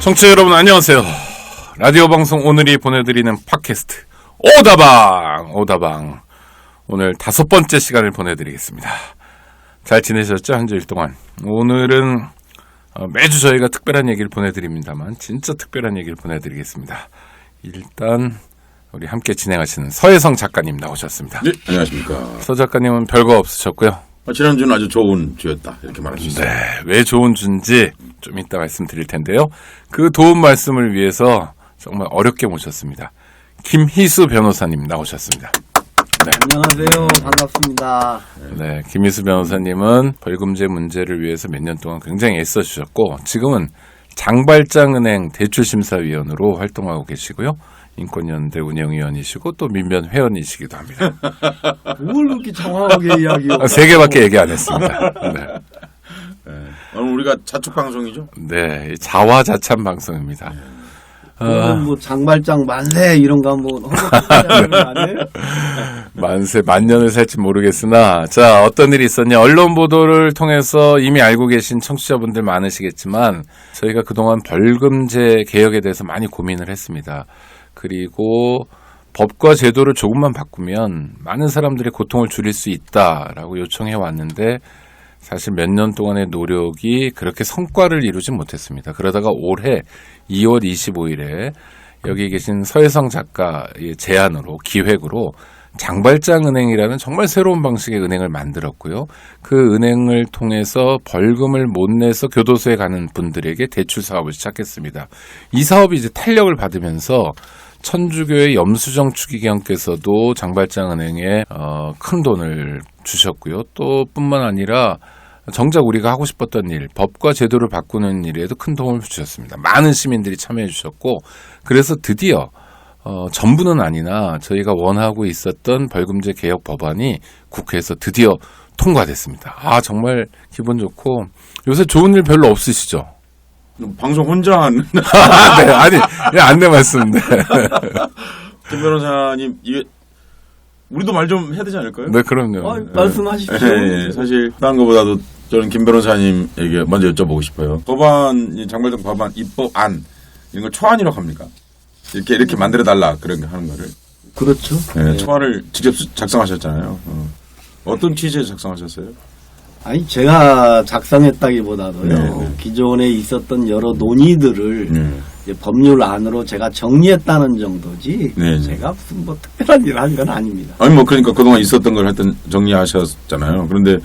청취자 여러분 안녕하세요. 라디오 방송 오늘이 보내드리는 팟캐스트 오다방 오늘 5번째 시간을 보내드리겠습니다. 잘 지내셨죠? 한 주일 동안. 오늘은 매주 저희가 특별한 얘기를 보내드립니다만 진짜 특별한 얘기를 보내드리겠습니다. 일단 우리 함께 진행하시는 서혜성 작가님 나오셨습니다. 네, 안녕하십니까. 서 작가님은 별거 없으셨고요. 지난주는 아주 좋은 주였다 이렇게 말할 수 있어요. 네, 왜 좋은 주인지 좀 이따 말씀드릴 텐데요. 그 도움 말씀을 위해서 정말 어렵게 모셨습니다. 김희수 변호사님 나오셨습니다. 네. 안녕하세요. 반갑습니다. 네, 김희수 변호사님은 벌금제 문제를 위해서 몇 년 동안 굉장히 애써주셨고 지금은 장발장은행 대출심사위원으로 활동하고 계시고요. 인권연대 운영위원이시고 또 민변 회원이시기도 합니다. 뭘 그렇게 정확하게 이야기해요? 3개밖에 얘기 안 했습니다. 네. 오늘 우리가 자축 방송이죠? 네, 자화자찬 방송입니다. 뭐 장발장 만세 이런 거 한번 허벅지하는 거 아니에요? 만세 만년을 살지 모르겠으나 자 어떤 일이 있었냐 언론 보도를 통해서 이미 알고 계신 청취자분들 많으시겠지만 저희가 그동안 벌금제 개혁에 대해서 많이 고민을 했습니다. 그리고 법과 제도를 조금만 바꾸면 많은 사람들의 고통을 줄일 수 있다라고 요청해 왔는데 사실 몇 년 동안의 노력이 그렇게 성과를 이루지 못했습니다. 그러다가 올해 2월 25일에 여기 계신 서혜성 작가의 제안으로 기획으로 장발장은행이라는 정말 새로운 방식의 은행을 만들었고요. 그 은행을 통해서 벌금을 못 내서 교도소에 가는 분들에게 대출 사업을 시작했습니다. 이 사업이 이제 탄력을 받으면서 천주교의 염수정 추기경께서도 장발장은행에 큰 돈을 주셨고요. 또 뿐만 아니라 정작 우리가 하고 싶었던 일, 법과 제도를 바꾸는 일에도 큰 도움을 주셨습니다. 많은 시민들이 참여해 주셨고 그래서 드디어 전부는 아니나 저희가 원하고 있었던 벌금제 개혁 법안이 국회에서 드디어 통과됐습니다. 아 정말 기분 좋고 요새 좋은 일 별로 없으시죠? 방송 혼자 하는. 네, 아니 안내 말씀. 네. 김 변호사님 이게 우리도 말 좀 해야 되지 않을까요? 네, 그럼요. 말씀하십시오. 네, 사실 다른 것보다도 저는 김 변호사님에게 먼저 여쭤보고 싶어요. 법안, 장발장 법안 입법안 이런 걸 초안이라고 합니까? 이렇게 만들어 달라 그런 거 하는 거를. 그렇죠. 네, 초안을 직접 작성하셨잖아요. 어떤 취지에서 작성하셨어요? 아니 제가 작성했다기보다도요. 네. 기존에 있었던 여러 논의들을 이제 법률 안으로 제가 정리했다는 정도지. 네. 제가 무슨 뭐 특별한 일을 한 건 아닙니다. 아니 뭐 그러니까 그동안 있었던 걸 하여튼 정리하셨잖아요. 그런데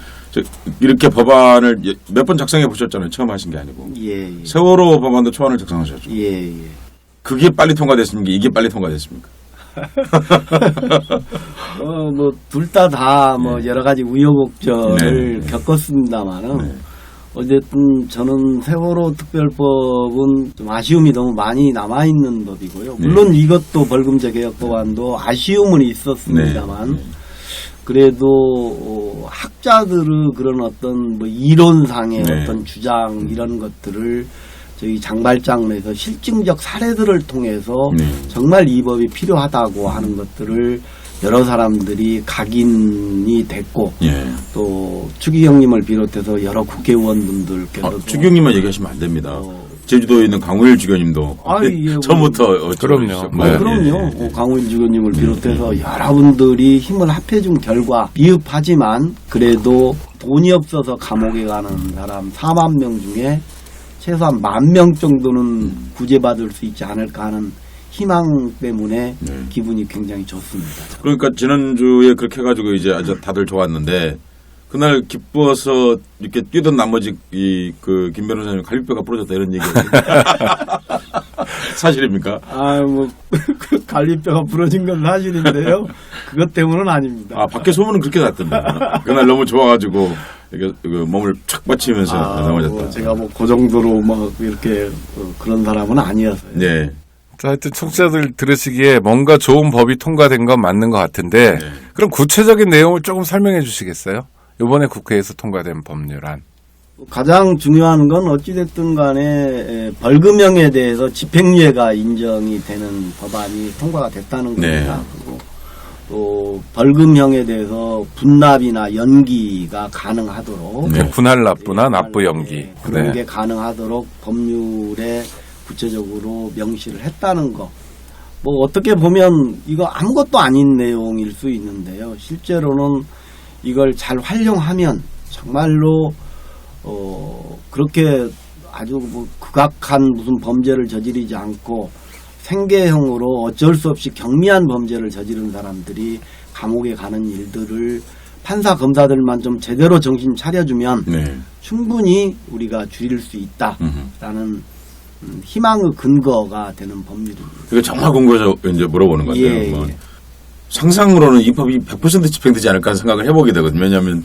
이렇게 법안을 몇 번 작성해 보셨잖아요. 처음 하신 게 아니고. 예. 세월호 법안도 초안을 작성하셨죠. 예. 그게 빨리 통과됐습니까? 이게 빨리 통과됐습니까? 뭐 둘 다 뭐 여러 가지 우여곡절을 네. 겪었습니다만은 네. 어쨌든 저는 세월호 특별법은 좀 아쉬움이 너무 많이 남아 있는 법이고요. 물론 이것도 벌금제 개혁 법안도 아쉬움은 있었습니다만 네. 그래도 학자들의 그런 어떤 뭐 이론상의 네. 어떤 주장 이런 것들을 저희 장발장에서 실증적 사례들을 통해서 정말 이 법이 필요하다고 하는 것들을 여러 사람들이 각인이 됐고 예. 또 추기경님을 비롯해서 여러 국회의원분들께서도 추기경님만 얘기하시면 안 됩니다. 제주도에 있는 강우일 주교님도 처음부터 그럼요. 네. 그럼요. 예. 강우일 주교님을 비롯해서 여러분들이 힘을 합해준 결과 미흡하지만 그래도 돈이 없어서 감옥에 가는 사람 4만 명 중에 최소한 10,000명 정도는 구제받을 수 있지 않을까 하는 희망 때문에 기분이 굉장히 좋습니다. 그러니까 지난주에 그렇게 해가지고 이제 아주 다들 좋았는데 그날 기뻐서 이렇게 뛰던 나머지 그 김 변호사님 갈비뼈가 부러졌다 이런 얘기 사실입니까? 뭐 갈비뼈가 부러진 건 사실인데요. 그것 때문은 아닙니다. 아 밖에 소문은 그렇게 났던데 그날 너무 좋아가지고 이렇게 몸을 촥 받치면서 넘어졌다. 뭐 제가 뭐 그 정도로 막 이렇게 그런 사람은 아니었어요. 네. 자, 하여튼 청취자들 들으시기에 뭔가 좋은 법이 통과된 건 맞는 것 같은데 그럼 구체적인 내용을 조금 설명해 주시겠어요? 이번에 국회에서 통과된 법률안. 가장 중요한 건 어찌됐든 간에 벌금형에 대해서 집행유예가 인정이 되는 법안이 통과가 됐다는 겁니다. 그리고 또 벌금형에 대해서 분납이나 연기가 가능하도록 분할 납부나 납부 연기 그런 게 가능하도록 법률에 구체적으로 명시를 했다는 거. 뭐 어떻게 보면 이거 아무것도 아닌 내용일 수 있는데요. 실제로는 이걸 잘 활용하면 정말로 그렇게 아주 뭐 극악한 무슨 범죄를 저지르지 않고 생계형으로 어쩔 수 없이 경미한 범죄를 저지른 사람들이 감옥에 가는 일들을 판사 검사들만 좀 제대로 정신 차려주면 네. 충분히 우리가 줄일 수 있다라는 희망의 근거가 되는 법률입니다. 이게 정말 궁금해서 이제 물어보는 건데요. 예, 뭐 예. 상상으로는 이 법이 100% 집행되지 않을까 하는 생각을 해보게 되거든요. 왜냐하면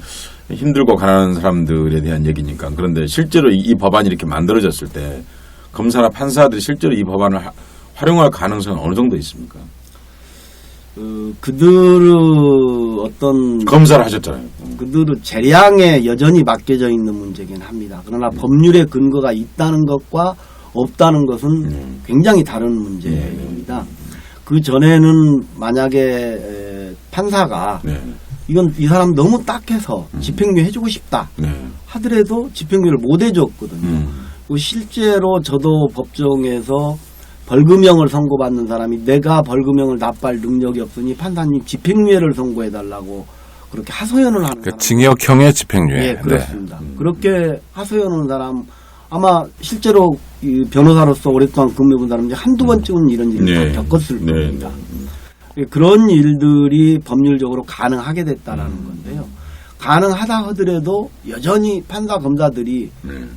힘들고 가난한 사람들에 대한 얘기니까. 그런데 실제로 이 법안이 이렇게 만들어졌을 때 검사나 판사들이 실제로 이 법안을 활용할 가능성은 어느 정도 있습니까? 그들의 어떤 검사를 하셨잖아요. 그들의 재량에 여전히 맡겨져 있는 문제긴 합니다. 그러나 법률의 근거가 있다는 것과 없다는 것은 굉장히 다른 문제입니다. 그 전에는 만약에 판사가 네. 이건 이 사람 너무 딱해서 집행유예 해주고 싶다 네. 하더라도 집행유예를 못 해줬거든요. 그리고 실제로 저도 법정에서 벌금형을 선고받는 사람이 내가 벌금형을 납부할 능력이 없으니 판사님 집행유예를 선고해달라고 그렇게 하소연을 하는 그 사람. 징역형의 집행유예. 예, 그렇습니다. 그렇게 하소연하는 사람 아마 실제로 이 변호사로서 오랫동안 근무해본 사람이 한두 번쯤은 이런 일을 네. 다 겪었을 네. 겁니다. 그런 일들이 법률적으로 가능하게 됐다라는 건데요. 가능하다 하더라도 여전히 판사 검사들이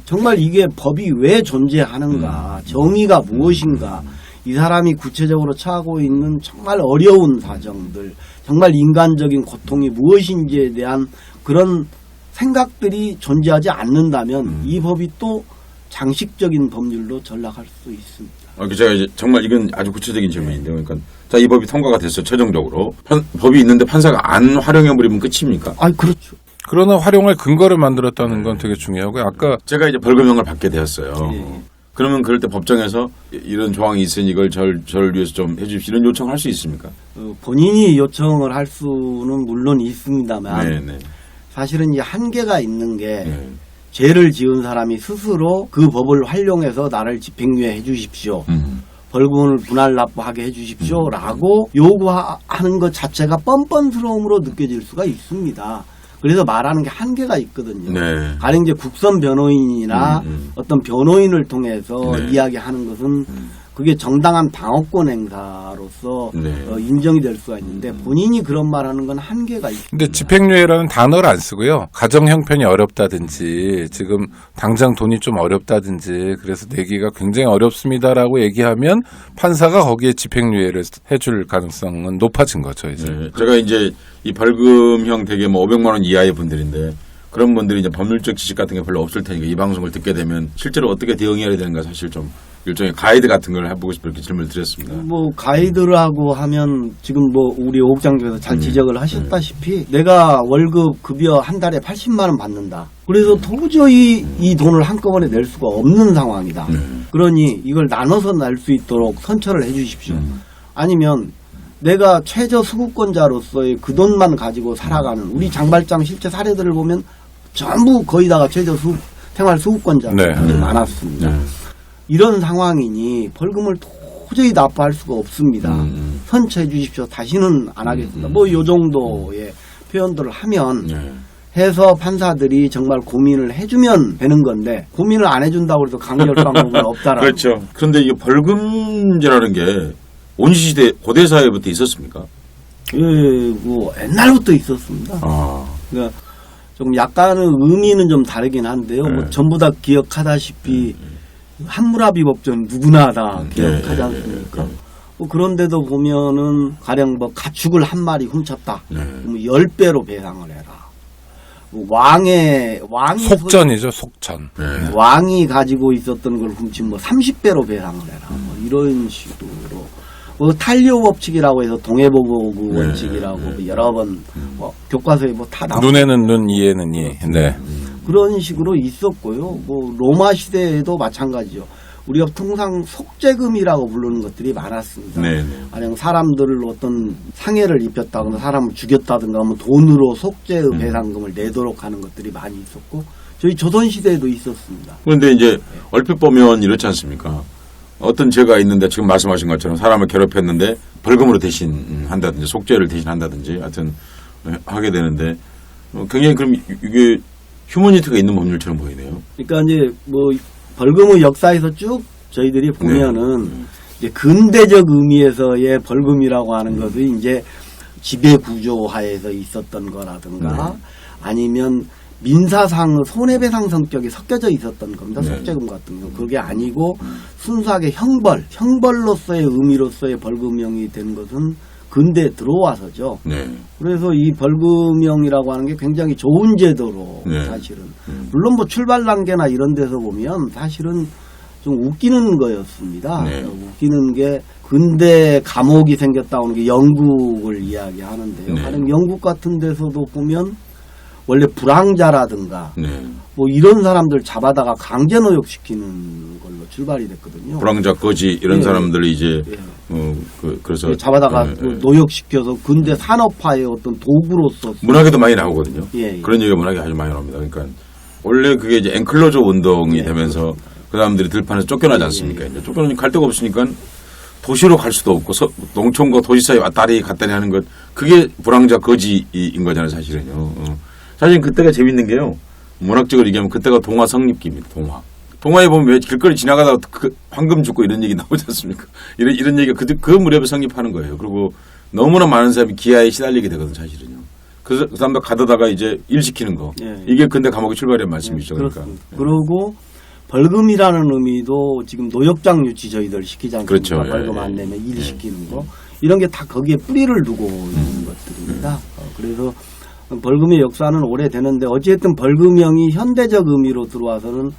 정말 이게 법이 왜 존재하는가, 정의가 무엇인가, 이 사람이 구체적으로 처하고 있는 정말 어려운 사정들, 정말 인간적인 고통이 무엇인지에 대한 그런 생각들이 존재하지 않는다면 이 법이 또 장식적인 법률로 전락할 수 있습니다. 제가 이제 정말 이건 아주 구체적인 질문인데요. 그러니까 자, 이 법이 통과가 됐어요. 최종적으로. 법이 있는데 판사가 안 활용해버리면 끝입니까? 아, 그렇죠. 그러나 활용할 근거를 만들었다는 건 되게 중요하고요. 아까 제가 이제 벌금형을 받게 되었어요. 예. 그러면 그럴 때 법정에서 이런 조항이 있으니 이걸 저를 위해서 좀 해주십시오. 이런 요청할 수 있습니까? 본인이 요청을 할 수는 물론 있습니다만 네, 네. 사실은 이 한계가 있는 게 네. 죄를 지은 사람이 스스로 그 법을 활용해서 나를 집행유예 해주십시오. 벌금을 분할 납부하게 해주십시오. 라고 요구하는 것 자체가 뻔뻔스러움으로 느껴질 수가 있습니다. 그래서 말하는 게 한계가 있거든요. 네. 가령 이제 국선 변호인이나 어떤 변호인을 통해서 네. 이야기하는 것은 그게 정당한 방어권 행사로서 네. 인정이 될 수가 있는데 본인이 그런 말하는 건 한계가 있습니다. 근데 집행유예라는 단어를 안 쓰고요. 가정 형편이 어렵다든지 지금 당장 돈이 좀 어렵다든지 그래서 내기가 굉장히 어렵습니다라고 얘기하면 판사가 거기에 집행유예를 해줄 가능성은 높아진 거죠. 이제. 네. 제가 이제 이 벌금형 되게 뭐 500만 원 이하의 분들인데 그런 분들이 이제 법률적 지식 같은 게 별로 없을 테니까 이 방송을 듣게 되면 실제로 어떻게 대응해야 되는가 사실 좀 일종의 가이드 같은 걸 해보고 싶어 이렇게 질문을 드렸습니다. 뭐 가이드라고 하면 지금 뭐 우리 오 국장님께서 잘 지적을 하셨다시피 내가 월급 급여 한 달에 80만 원 받는다. 그래서 도저히 이 돈을 한꺼번에 낼 수가 없는 상황이다. 그러니 이걸 나눠서 낼 수 있도록 선처를 해 주십시오. 아니면 내가 최저 수급권자로서의 그 돈만 가지고 살아가는 우리 장발장 실제 사례들을 보면 전부 거의 다가 최저 생활 수급권자들이 네. 많았습니다. 이런 상황이니 벌금을 도저히 납부할 수가 없습니다. 선처해 주십시오. 다시는 안 하겠습니다. 뭐 이 정도의 표현들을 하면 해서 판사들이 정말 고민을 해주면 되는 건데 고민을 안 해준다고 해서 강력 방법은 없다라고. 그렇죠. 그런데 이게 벌금제라는 게 원시시대 고대사회부터 있었습니까? 예, 뭐 옛날부터 있었습니다. 그러니까 좀 약간의 의미는 좀 다르긴 한데요. 뭐 전부 다 기억하다시피 함무라비 법전 누구나 다 기억하지 않습니까? 뭐 그런데도 보면은 가령 뭐 가축을 한 마리 훔쳤다. 그럼 10배로 배상을 해라. 뭐 왕이 속전이죠, 속전. 왕이 가지고 있었던 걸 훔친 뭐 30배로 배상을 해라. 뭐 이런 식으로. 뭐 탄료 법칙이라고 해서 동해보고 원칙이라고 뭐 여러 번 뭐 교과서에 뭐 다 나오고 눈에는 눈, 이에는 이. 네. 그런 식으로 있었고요. 뭐 로마 시대에도 마찬가지죠. 우리가 통상 속죄금이라고 부르는 것들이 많았습니다. 만약 사람들을 어떤 상해를 입혔다거나 사람을 죽였다든가 하면 돈으로 속죄의 배상금을 내도록 하는 것들이 많이 있었고 저희 조선 시대에도 있었습니다. 그런데 이제 얼핏 보면 이렇지 않습니까? 어떤 죄가 있는데 지금 말씀하신 것처럼 사람을 괴롭혔는데 벌금으로 대신한다든지 속죄를 대신한다든지 하여튼 하게 되는데 굉장히 그럼 이게 휴머니티가 있는 법률처럼 보이네요. 그러니까 이제 뭐 벌금의 역사에서 쭉 저희들이 보면은 이제 근대적 의미에서의 벌금이라고 하는 것이 이제 지배 구조 하에서 있었던 거라든가 아니면 민사상 손해배상 성격이 섞여져 있었던 겁니다. 속죄금 같은 경우 그게 아니고 순수하게 형벌로서의 의미로서의 벌금형이 된 것은 근대에 들어와서죠. 네. 그래서 이 벌금형이라고 하는 게 굉장히 좋은 제도로 사실은 물론 뭐 출발 단계나 이런 데서 보면 사실은 좀 웃기는 거였습니다. 웃기는 게 근대 감옥이 생겼다는 게 영국을 이야기하는데요. 다른 영국 같은 데서도 보면 원래 불황자라든가 뭐 이런 사람들 잡아다가 강제 노역시키는 걸로 출발이 됐거든요. 불황자, 거지 이런 사람들이 이제 그래서 잡아다가 노역시켜서 근대 산업화의 어떤 도구로서 문학에도 많이 나오거든요. 예. 그런 얘기가 문학에 아주 많이 나옵니다. 그러니까 원래 그게 이제 앵클로저 운동이 되면서 그 사람들이 들판에서 쫓겨나지 않습니까? 이제 쫓겨나니 갈 데가 없으니까 도시로 갈 수도 없고 농촌과 도시 사이 왔다리 갔다리 하는 것 그게 불황자 거지인 거잖아요, 사실은요. 사실 그때가 재밌는 게요. 문학적으로 얘기하면 그때가 동화 성립기입니다. 동화에 보면 왜 길거리 지나가다가 황금 죽고 이런 얘기 나오지 않습니까? 이런 얘기가 그 무렵에 성립하는 거예요. 그리고 너무나 많은 사람이 기아에 시달리게 되거든, 사실은요. 그 사람도 가다가 이제 일 시키는 거. 이게 근대 감옥의 출발이란 말씀이죠. 그러니까. 그리고 벌금이라는 의미도 지금 노역장 유치 저희들 시키지 않습니까? 그렇죠. 벌금 안 내면 일 시키는 거. 이런 게 다 거기에 뿌리를 두고 있는 것들입니다. 그래서 벌금의 역사는 오래되는데 어쨌든 벌금형이 현대적 의미로 들어와서는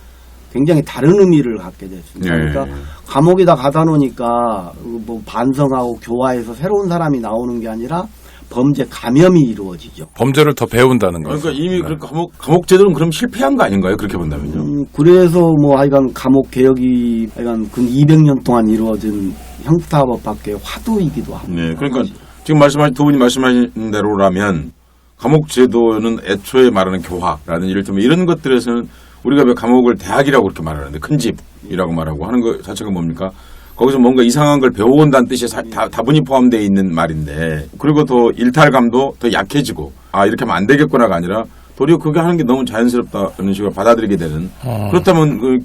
굉장히 다른 의미를 갖게 됐습니다. 그러니까 감옥에다 가다 놓으니까 뭐 반성하고 교화해서 새로운 사람이 나오는 게 아니라 범죄 감염이 이루어지죠. 범죄를 더 배운다는 거죠. 그러니까 이미 그 감옥 제도는 그럼 실패한 거 아닌가요? 그렇게 본다면요. 그래서 뭐 하여간 감옥 개혁이 하여간 근 200년 동안 이루어진 형사법밖에 화두이기도 합니다. 네, 그러니까 지금 두 분이 말씀하신 대로라면 감옥 제도는 애초에 말하는 교화라든지 이를테면 이런 것들에서는 우리가 왜 감옥을 대학이라고 그렇게 말하는데 큰 집이라고 말하고 하는 것 자체가 뭡니까? 거기서 뭔가 이상한 걸 배워온다는 뜻이 다분히 포함되어 있는 말인데 그리고 더 일탈감도 더 약해지고 이렇게 하면 안 되겠구나가 아니라 도리어 그게 하는 게 너무 자연스럽다는 식으로 받아들이게 되는 그렇다면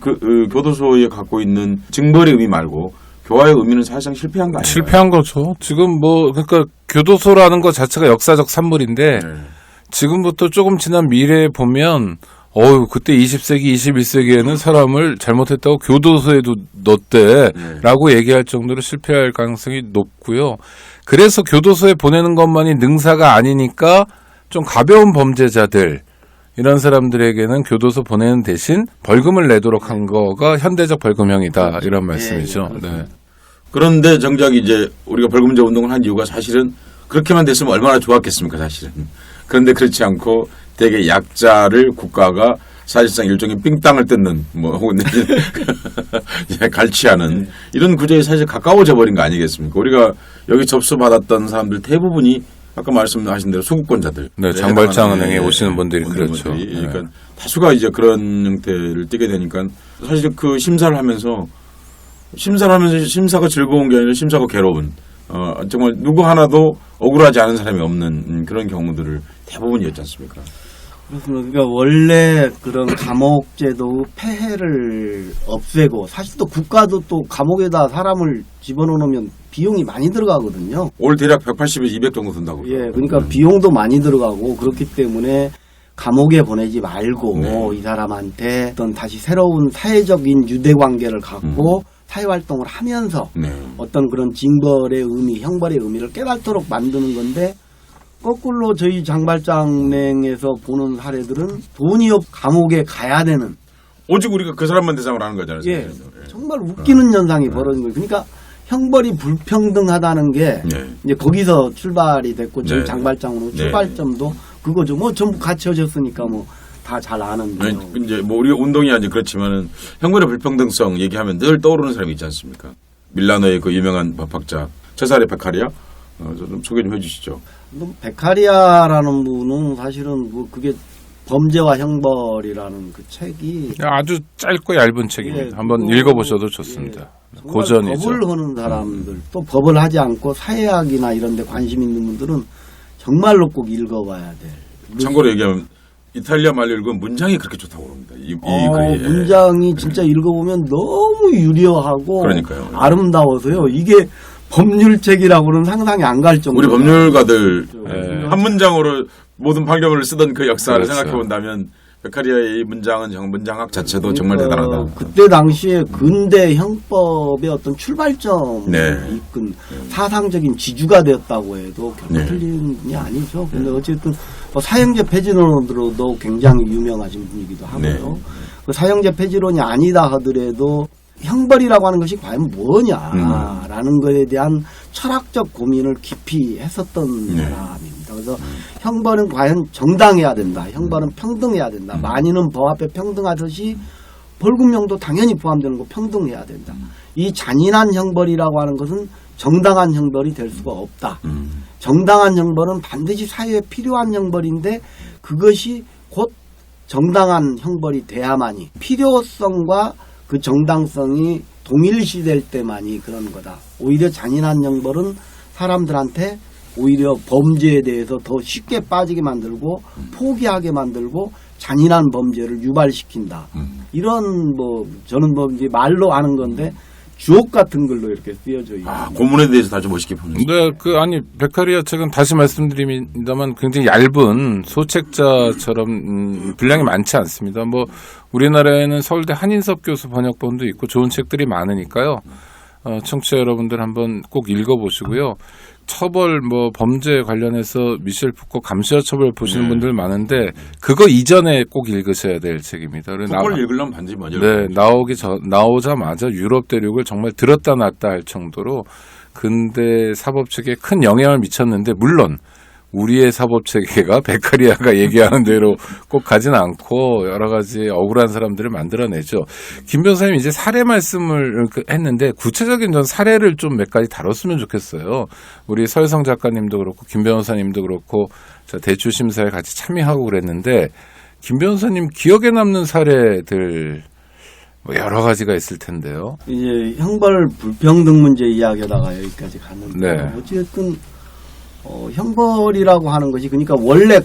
교도소에 갖고 있는 징벌의 의미 말고 교화의 의미는 사실상 실패한 거 아니에요? 실패한 거죠. 지금 그러니까 교도소라는 것 자체가 역사적 산물인데 지금부터 조금 지난 미래에 보면 그때 20세기, 21세기에는 사람을 잘못했다고 교도소에도 넣었대라고 얘기할 정도로 실패할 가능성이 높고요. 그래서 교도소에 보내는 것만이 능사가 아니니까 좀 가벼운 범죄자들 이런 사람들에게는 교도소 보내는 대신 벌금을 내도록 한 거가 현대적 벌금형이다 이런 말씀이죠. 네. 그런데 정작 이제 우리가 벌금제 운동을 한 이유가 사실은 그렇게만 됐으면 얼마나 좋았겠습니까, 사실은. 그런데 그렇지 않고 되게 약자를 국가가 사실상 일종의 삥땅을 뜯는 혹은 갈취하는 이런 구조에 사실 가까워져 버린 거 아니겠습니까? 우리가 여기 접수받았던 사람들 대부분이 아까 말씀하신 대로 소구권자들. 네, 장발장은행에 오시는 분들이 그렇죠. 그러니까 다수가 이제 그런 형태를 띠게 되니까 사실 그 심사를 하면서 심사가 즐거운 게 아니라 심사가 괴로운 정말 누구 하나도 억울하지 않은 사람이 없는 그런 경우들을 대부분이었지 않습니까? 그렇습니다. 그러니까 원래 그런 감옥제도 폐해를 없애고 사실 또 국가도 또 감옥에다 사람을 집어넣으면 비용이 많이 들어가거든요. 올 대략 180에서 200 정도 든다고. 예, 그러니까 비용도 많이 들어가고 그렇기 때문에 감옥에 보내지 말고 이 사람한테 어떤 다시 새로운 사회적인 유대관계를 갖고 사회활동을 하면서 어떤 그런 징벌의 의미, 형벌의 의미를 깨닫도록 만드는 건데 거꾸로 저희 장발장맹에서 보는 사례들은 돈이 없 감옥에 가야 되는 오직 우리가 그 사람만 대상으로 하는 거잖아요. 예, 정말 웃기는 현상이 벌어진 거예요. 그러니까 형벌이 불평등하다는 게 이제 거기서 출발이 됐고 저희 장발장으로 출발점도 그거죠. 뭐 전부 같이 하셨으니까 뭐 다 잘 아는데. 이제 뭐 우리가 운동이 아니 그렇지만은 형벌의 불평등성 얘기하면 늘 떠오르는 사람이 있지 않습니까? 밀라노의 그 유명한 법학자 체사레 베카리아 좀 소개 좀 해주시죠. 베카리아라는 분은 사실은 뭐 그게 범죄와 형벌이라는 그 책이 아주 짧고 얇은 책입니다. 한번 읽어보셔도 좋습니다. 정말 고전이죠. 법을 하는 사람들, 또 법을 하지 않고 사회학이나 이런 데 관심 있는 분들은 정말로 꼭 읽어봐야 돼. 참고로 얘기하면 이탈리아 말로 읽으면 문장이 그렇게 좋다고 그럽니다. 이 글이. 문장이 진짜 읽어보면 너무 유려하고 그러니까요. 아름다워서요. 이게 법률책이라고는 상상이 안 갈 정도로. 우리 법률가들 네. 한 문장으로 모든 판결을 쓰던 그 역사를 그렇죠. 생각해 본다면 베카리아의 이 문장은 문장학 자체도 정말 대단하다. 그때 당시에 근대 형법의 어떤 출발점 네. 이끈 사상적인 지주가 되었다고 해도 결코 네. 틀린 분이 아니죠. 근데 어쨌든 뭐 사형제 폐지론으로도 굉장히 유명하신 분이기도 하고요. 네. 그 사형제 폐지론이 아니다 하더라도 형벌이라고 하는 것이 과연 뭐냐라는 것에 대한 철학적 고민을 깊이 했었던 네. 사람입니다. 그래서 형벌은 과연 정당해야 된다. 형벌은 평등해야 된다. 만인은 법 앞에 평등하듯이 벌금형도 당연히 포함되는 거 평등해야 된다. 이 잔인한 형벌이라고 하는 것은 정당한 형벌이 될 수가 없다. 정당한 형벌은 반드시 사회에 필요한 형벌인데 그것이 곧 정당한 형벌이 돼야만이 필요성과 그 정당성이 동일시될 때만이 그런 거다. 오히려 잔인한 형벌은 사람들한테 오히려 범죄에 대해서 더 쉽게 빠지게 만들고 포기하게 만들고 잔인한 범죄를 유발시킨다. 이런 뭐 저는 뭐 이제 말로 아는 건데 주옥 같은 걸로 이렇게 쓰여져 있는. 고문에 대해서 다시 멋있게 보는. 네, 아니, 베카리아 책은 다시 말씀드립니다만 굉장히 얇은 소책자처럼 분량이 많지 않습니다. 뭐, 우리나라에는 서울대 한인섭 교수 번역본도 있고 좋은 책들이 많으니까요. 청취자 여러분들 한번 꼭 읽어보시고요. 처벌, 범죄 관련해서 미셸 푸코 감시와 처벌 보시는 분들 많은데 그거 이전에 꼭 읽으셔야 될 책입니다. 그걸 읽으려면 반드시 먼저. 네, 나오자마자 유럽 대륙을 정말 들었다 놨다 할 정도로 근대 사법 체계에 큰 영향을 미쳤는데 물론 우리의 사법 체계가 베카리아가 얘기하는 대로 꼭 가진 않고 여러 가지 억울한 사람들을 만들어내죠. 김 변호사님 이제 사례 말씀을 했는데 구체적인 전 사례를 좀 몇 가지 다뤘으면 좋겠어요. 우리 서혜성 작가님도 그렇고 김 변호사님도 그렇고 대출 심사에 같이 참여하고 그랬는데 김 변호사님 기억에 남는 사례들 여러 가지가 있을 텐데요. 이제 형벌 불평등 문제 이야기하다가 여기까지 갔는데 네. 어쨌든 형벌이라고 하는 것이 그러니까 원래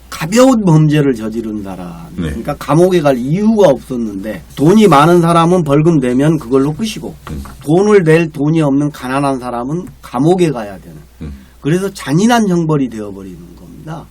가벼운 범죄를 저지른 사람 그러니까 감옥에 갈 이유가 없었는데 돈이 많은 사람은 벌금 내면 그걸로 끝이고 돈을 낼 돈이 없는 가난한 사람은 감옥에 가야 되는 그래서 잔인한 형벌이 되어버리는 겁니다.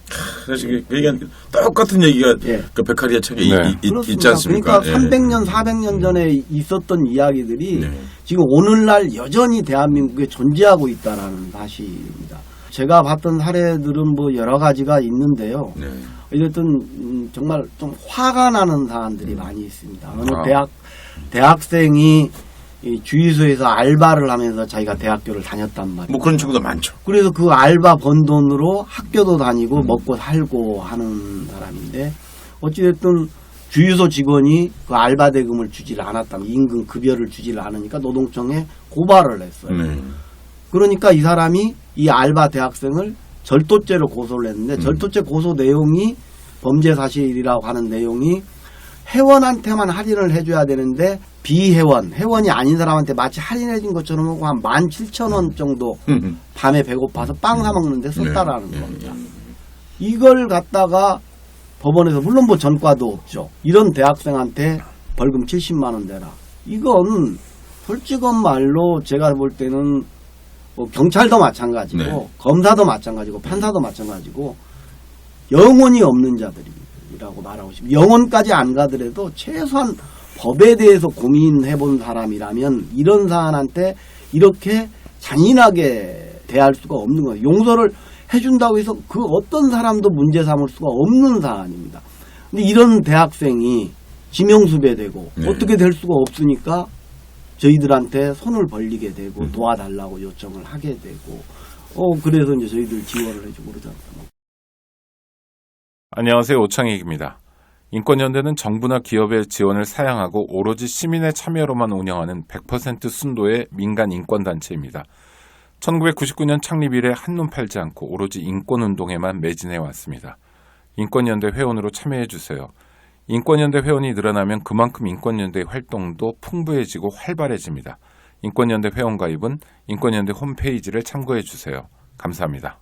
사실 그 얘기한 똑같은 얘기가 예. 그 베카리아 책에 네. 있지 않습니까? 그러니까 300년, 400년 전에 있었던 이야기들이 네. 지금 오늘날 여전히 대한민국에 존재하고 있다라는 사실입니다. 제가 봤던 사례들은 뭐 여러 가지가 있는데요. 네. 어쨌든 정말 좀 화가 나는 사안들이 많이 있습니다. 어느 아. 대학생이 이 주유소에서 알바를 하면서 자기가 대학교를 다녔단 말이에요. 뭐 그런 친구도 많죠. 그래서 그 알바 번 돈으로 학교도 다니고 먹고 살고 하는 사람인데 어찌됐든 주유소 직원이 그 알바 대금을 주질 않았다. 임금 급여를 주질 않으니까 노동청에 고발을 했어요. 그러니까 이 사람이 이 알바 대학생을 절도죄로 고소를 했는데 절도죄 고소 내용이 범죄 사실이라고 하는 내용이 회원한테만 할인을 해줘야 되는데 회원이 아닌 사람한테 마치 할인해준 것처럼 하고 한 17,000원 정도 밤에 배고파서 빵 사 먹는데 썼다라는 겁니다. 이걸 갖다가 법원에서 물론 뭐 전과도 없죠. 이런 대학생한테 벌금 70만 원 내라. 이건 솔직한 말로 제가 볼 때는 뭐 경찰도 마찬가지고 네. 검사도 마찬가지고 판사도 마찬가지고 영혼이 없는 자들이라고 말하고 싶습니다. 영혼까지 안 가더라도 최소한 법에 대해서 고민해본 사람이라면 이런 사안한테 이렇게 잔인하게 대할 수가 없는 거예요. 용서를 해준다고 해서 그 어떤 사람도 문제 삼을 수가 없는 사안입니다. 근데 이런 대학생이 지명수배되고 네. 어떻게 될 수가 없으니까 저희들한테 손을 벌리게 되고 도와달라고 요청을 하게 되고 그래서 이제 저희들 지원을 해주고 그러지 않습니까? 안녕하세요. 오창익입니다. 인권연대는 정부나 기업의 지원을 사양하고 오로지 시민의 참여로만 운영하는 100% 순도의 민간 인권단체입니다. 1999년 창립 이래 한눈 팔지 않고 오로지 인권운동에만 매진해 왔습니다. 인권연대 회원으로 참여해 주세요. 인권연대 회원이 늘어나면 그만큼 인권연대의 활동도 풍부해지고 활발해집니다. 인권연대 회원 가입은 인권연대 홈페이지를 참고해 주세요. 감사합니다.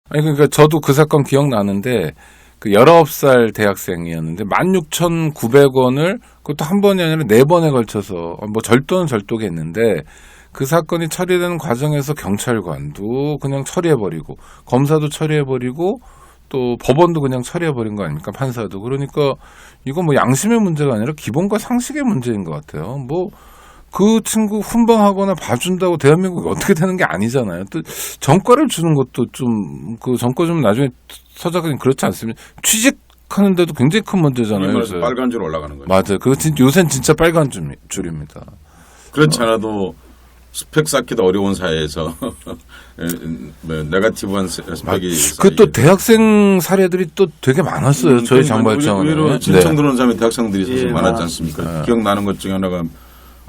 아니 그러니까 저도 그 사건 기억나는데 그 19살 대학생이었는데 16,900원을 그것도 한 번이 아니라 4번에 걸쳐서 뭐 절도는 절도겠는데 그 사건이 처리되는 과정에서 경찰관도 그냥 처리해버리고 검사도 처리해버리고 또 법원도 그냥 처리해버린 거 아닙니까? 판사도. 그러니까 이거 뭐 양심의 문제가 아니라 기본과 상식의 문제인 것 같아요. 뭐 그 친구 훈방하거나 봐준다고 대한민국이 어떻게 되는 게 아니잖아요. 또 전과를 주는 것도 좀 그 전과 좀 나중에 서작가님 그렇지 않습니까? 취직하는데도 굉장히 큰 문제잖아요. 그래서 빨간 줄 올라가는 거예요. 맞아요. 그거 요새는 진짜 빨간 줄입니다. 그렇지 않아도 스펙 쌓기도 어려운 사회에서 네거티브한 스펙이 그 또 대학생 사례들이 또 되게 많았어요. 저희 장발장은. 의외로 진청 들어온 사람이 대학생들이 사실 예, 많았지 않습니까? 네. 기억나는 것 중에 하나가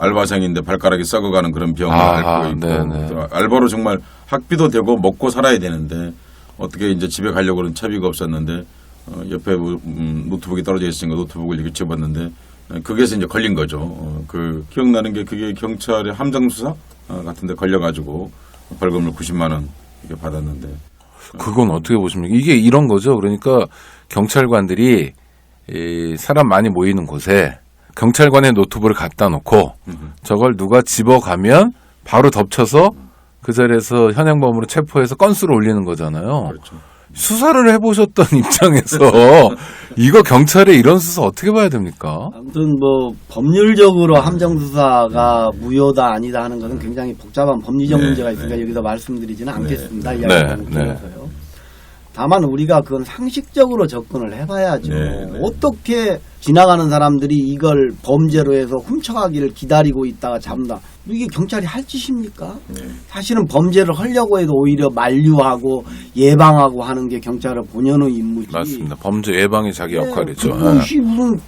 알바생인데 발가락이 썩어가는 그런 병을 앓고 있고 네네. 또 알바로 정말 학비도 되고 먹고 살아야 되는데 어떻게 이제 집에 가려고는 차비가 없었는데 옆에 노트북이 떨어져 있으니까 노트북을 이렇게 집었는데 그게서 이제 걸린 거죠. 그 기억나는 게 그게 경찰의 함정수사 같은데 걸려가지고 벌금을 90만 원 이렇게 받았는데 그건 어떻게 보십니까? 이게 이런 거죠. 그러니까 경찰관들이 이 사람 많이 모이는 곳에 경찰관의 노트북을 갖다 놓고 저걸 누가 집어가면 바로 덮쳐서 그 자리에서 현행범으로 체포해서 건수를 올리는 거잖아요. 그렇죠. 수사를 해보셨던 입장에서 이거 경찰의 이런 수사 어떻게 봐야 됩니까? 아무튼 뭐 법률적으로 함정수사가 무효다 아니다 하는 것은 굉장히 복잡한 법리적 네, 문제가 있으니까 네. 여기서 말씀드리지는 않겠습니다. 네, 이야기를 네. 길어서요. 다만 우리가 그건 상식적으로 접근을 해봐야죠. 네, 네. 어떻게 지나가는 사람들이 이걸 범죄로 해서 훔쳐가기를 기다리고 있다가 잡는다. 이게 경찰이 할 짓입니까? 네. 사실은 범죄를 하려고 해도 오히려 만류하고 예방하고 하는 게 경찰의 본연의 임무지. 맞습니다. 범죄 예방이 자기 역할이죠. 그것이 무슨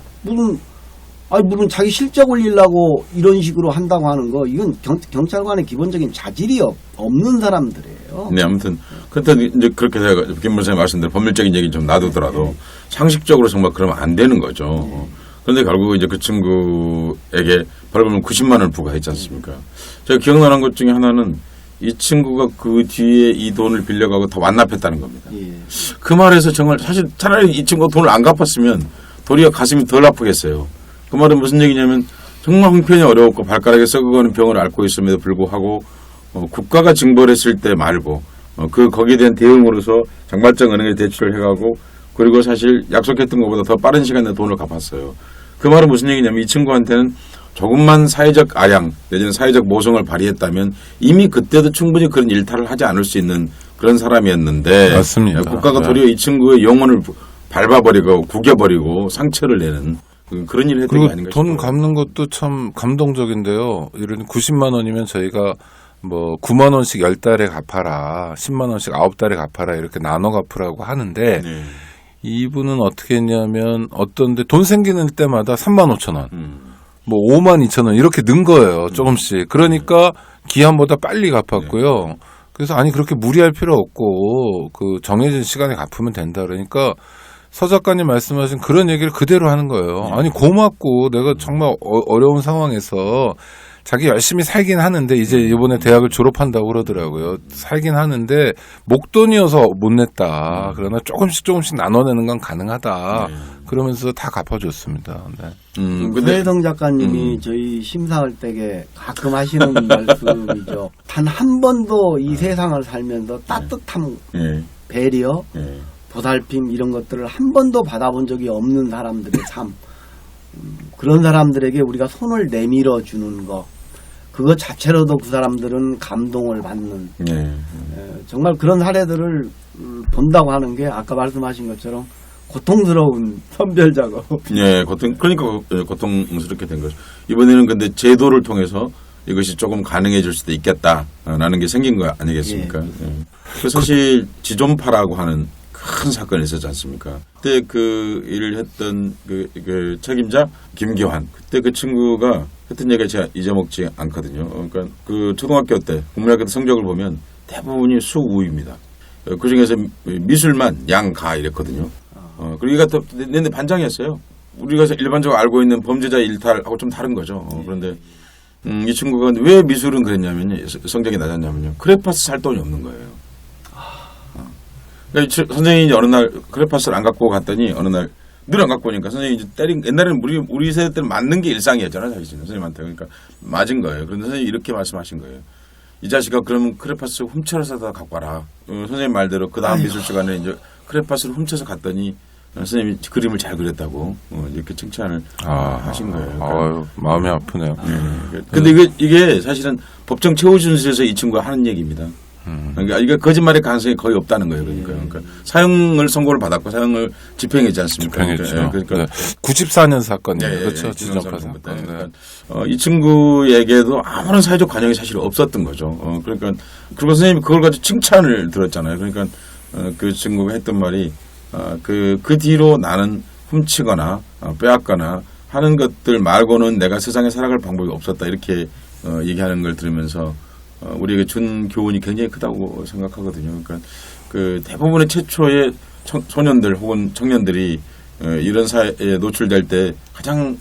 자기 실적 올리려고 이런 식으로 한다고 하는 거 이건 경찰관의 기본적인 자질이 없는 사람들이에요. 네, 아무튼 그렇다 이제 그렇게 제가 김 목사님 말씀대로 법률적인 얘기 좀 놔두더라도 상식적으로 정말 그러면 안 되는 거죠. 그런데 결국 이제 그 친구에게 벌금을 90만 원을 부과했지 않습니까? 제가 기억나는 것 중에 하나는 이 친구가 그 뒤에 이 돈을 빌려가고 더 완납했다는 겁니다. 예. 그 말에서 정말 사실 차라리 이 친구가 돈을 안 갚았으면 도리어 가슴이 덜 아프겠어요. 그 말은 무슨 얘기냐면 정말 형편이 어려웠고 발가락에 썩어가는 병을 앓고 있음에도 불구하고 국가가 징벌했을 때 말고 거기에 대한 대응으로서 장발장 은행에 대출을 해가고 그리고 사실 약속했던 것보다 더 빠른 시간에 돈을 갚았어요. 그 말은 무슨 얘기냐면 이 친구한테는 조금만 사회적 아량 내지는 사회적 모성을 발휘했다면 이미 그때도 충분히 그런 일탈을 하지 않을 수 있는 그런 사람이었는데 맞습니다. 국가가 네. 도리어 이 친구의 영혼을 밟아버리고 구겨버리고 상처를 내는 그런 일을 했던 게 그리고 아닌가 돈 싶어요. 갚는 것도 참 감동적인데요. 예를 들면 90만 원이면 저희가 뭐 9만 원씩 10달에 갚아라, 10만 원씩 9달에 갚아라 이렇게 나눠 갚으라고 하는데 네. 이분은 어떻게 했냐면 어떤데 돈 생기는 때마다 3만 5천 원, 뭐 5만 2천 원 이렇게 는 거예요. 조금씩. 그러니까 기한보다 빨리 갚았고요. 그래서 아니 그렇게 무리할 필요 없고 그 정해진 시간에 갚으면 된다. 그러니까 서 작가님 말씀하신 그런 얘기를 그대로 하는 거예요. 아니 고맙고 내가 정말 어려운 상황에서 자기 열심히 살긴 하는데 이제 이번에 대학을 졸업한다고 그러더라고요. 살긴 하는데 목돈이어서 못 냈다. 그러나 조금씩 나눠내는 건 가능하다. 그러면서 다 갚아줬습니다. 네. 근데 서혜성 작가님이 저희 심사할 때에 가끔 하시는 말씀이죠. 단 한 번도 이 세상을 살면서 따뜻함, 예, 배려, 예. 보살핌 이런 것들을 한 번도 받아본 적이 없는 사람들의 삶. 그런 사람들에게 우리가 손을 내밀어 주는 거. 그것 자체로도 그 사람들은 감동을 받는. 예. 정말 그런 사례들을 본다고 하는 게 아까 말씀하신 것처럼 고통스러운 선별 작업. 예, 그러니까 고통스럽게 된 거죠. 이번에는 근데 제도를 통해서 이것이 조금 가능해질 수도 있겠다라는 게 생긴 거 아니겠습니까? 예. 그 사실 지존파라고 하는 큰 사건이 있었지 않습니까? 그때 그 일을 했던 그 책임자 김기환 그때 그 친구가 했던 얘기가 제가 잊어먹지 않거든요. 그러니까 그 초등학교 때 국민학교 때 성적을 보면 대부분이 수우입니다. 그 중에서 미술만 양가 이랬거든요. 그리고 이가 또 내내 반장이었어요. 우리가 일반적으로 알고 있는 범죄자 일탈하고 좀 다른 거죠. 그런데 이 친구가 왜 미술은 그랬냐면요. 성적이 낮았냐면요. 크레파스 살 돈이 없는 거예요. 그러니까 선생님이 어느 날 크레파스를 안 갖고 갔더니 어느 날 늘 안 갖고 오니까 선생님이 이제 옛날에는 우리 세대 때는 맞는 게 일상이었잖아요. 자기 선생님한테. 그러니까 맞은 거예요. 그런데 선생님이 이렇게 말씀하신 거예요. 이 자식아 그러면 크레파스 훔쳐서 갖고 와라. 선생님 말대로 그 다음 미술 시간에 이제 크레파스를 훔쳐서 갔더니 선생님이 그림을 잘 그렸다고 이렇게 칭찬을 하신 거예요. 그러니까, 마음이 아프네요. 근데 이게 사실은 법정 최후준수에서 이 친구가 하는 얘기입니다. 그러니까 이게 거짓말의 가능성이 거의 없다는 거예요. 그러니까 사형을 선고를 받았고 사형을 집행했지 않습니까? 집행했죠. 그러니까 네. 94년 사건이에요. 예, 그렇죠. 예, 지정파 사건. 그러니까 이 친구에게도 아무런 사회적 관용이 사실 없었던 거죠. 그러니까 그리고 선생님이 그걸 가지고 칭찬을 들었잖아요. 그러니까 그 친구가 했던 말이 그 뒤로 나는 훔치거나 빼앗거나 하는 것들 말고는 내가 세상에 살아갈 방법이 없었다 이렇게 얘기하는 걸 들으면서 우리에게 준 교훈이 굉장히 크다고 생각하거든요. 그러니까 그 대부분의 최초의 소년들 혹은 청년들이 이런 사회에 노출될 때 가장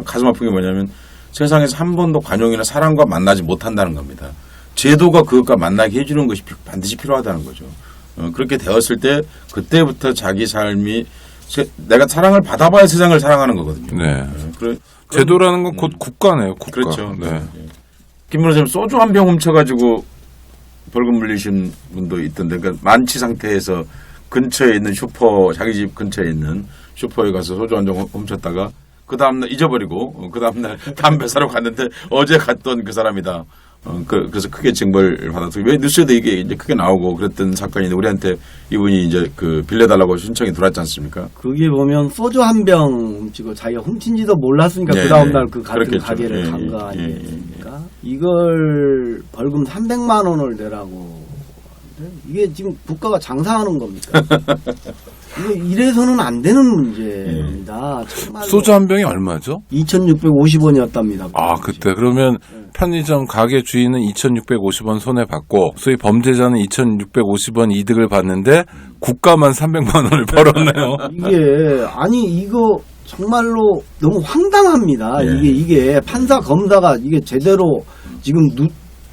가슴 아픈 게 뭐냐면 세상에서 한 번도 관용이나 사랑과 만나지 못한다는 겁니다. 제도가 그것과 만나게 해주는 것이 반드시 필요하다는 거죠. 그렇게 되었을 때 그때부터 자기 삶이 내가 사랑을 받아봐야 세상을 사랑하는 거거든요. 네. 제도라는 건 곧 국가네요. 국가. 그렇죠. 네. 김 변호사님 소주 한 병 훔쳐가지고 벌금 물리신 분도 있던데, 그러니까 만취 상태에서 근처에 있는 자기 집 근처에 있는 슈퍼에 가서 소주 한 병 훔쳤다가 그 다음날 잊어버리고 그 다음날 담배 사러 갔는데 어제 갔던 그 사람이다. 그래서 크게 징벌을 받았어요. 왜 뉴스에도 이게 이제 크게 나오고 그랬던 사건인데 우리한테 이분이 이제 그 빌려달라고 신청이 들어왔지 않습니까? 그게 보면 소주 한 병 훔치고 자기가 훔친지도 몰랐으니까 그 다음날 그 같은 그렇겠죠. 가게를 간 거 아니겠습니까? 이걸 벌금 300만 원을 내라고 하는데 이게 지금 국가가 장사하는 겁니까? 이거 이래서는 안 되는 문제입니다. 정말로. 소주 한 병이 얼마죠? 2,650원이었답니다. 그때 그러면 편의점 가게 주인은 2,650원 손해받고 소위 범죄자는 2,650원 이득을 받는데 국가만 300만 원을 벌었네요. 이거 정말로 너무 황당합니다. 이게 판사 검사가 이게 제대로 지금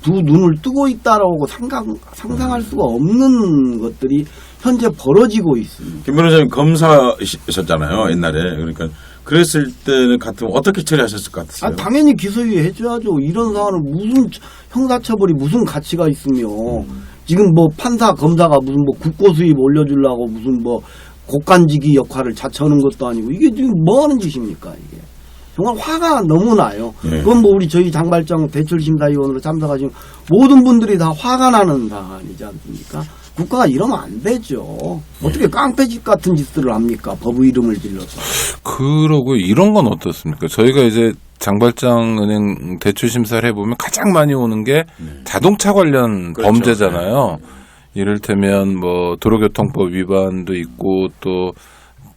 두 눈을 뜨고 있다라고 상상할 수가 없는 것들이 현재 벌어지고 있습니다. 김 변호사님 검사셨잖아요, 옛날에. 그러니까 그랬을 때는 같으면 어떻게 처리하셨을 것 같으세요? 당연히 기소유예 해줘야죠. 이런 사안은 무슨 형사처벌이 무슨 가치가 있으며 지금 뭐 판사 검사가 무슨 뭐 국고수입 올려주려고 무슨 뭐 곡간지기 역할을 자처하는 것도 아니고 이게 지금 뭐 하는 짓입니까 이게. 정말 화가 너무 나요. 그건 뭐 우리 저희 장발장 대출심사위원으로 참석하신 모든 분들이 다 화가 나는 사안이지 않습니까? 국가가 이러면 안 되죠. 어떻게 깡패짓 같은 짓들을 합니까? 법의 이름을 질러서. 그러고 이런 건 어떻습니까? 저희가 이제 장발장은행 대출 심사를 해보면 가장 많이 오는 게 자동차 관련 그렇죠. 범죄잖아요. 이를테면 뭐 도로교통법 위반도 있고 또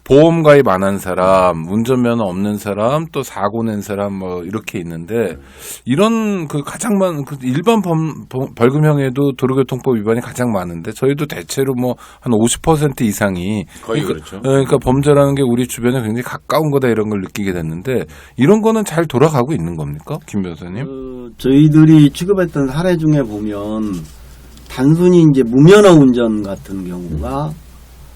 보험 가입 안 한 사람, 운전면허 없는 사람, 또 사고 낸 사람 뭐 이렇게 있는데 이런 그 가장 많은 그 일반 벌금형에도 도로교통법 위반이 가장 많은데 저희도 대체로 뭐 한 50% 이상이 거의 그렇죠. 그러니까 범죄라는 게 우리 주변에 굉장히 가까운 거다 이런 걸 느끼게 됐는데 이런 거는 잘 돌아가고 있는 겁니까, 김 변호사님? 저희들이 취급했던 사례 중에 보면 단순히 이제 무면허 운전 같은 경우가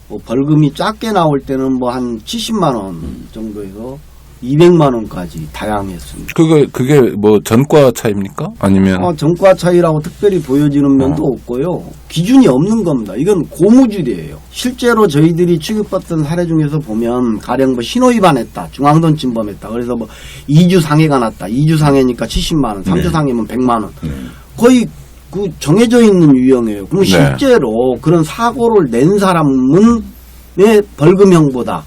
뭐 벌금이 작게 나올 때는 뭐 한 70만 원 정도에서 200만 원까지 다양했습니다. 그게 뭐 전과 차입니까? 아니면 전과 차이라고 특별히 보여지는 면도 없고요. 기준이 없는 겁니다. 이건 고무줄이에요. 실제로 저희들이 취급받던 사례 중에서 보면 가령 뭐 신호 위반했다, 중앙선 침범했다. 그래서 뭐 2주 상해가 났다. 2주 상해니까 70만 원, 3주 상해면 100만 원. 거의 그 정해져 있는 유형이에요. 그럼 실제로 그런 사고를 낸 사람은 내 벌금형보다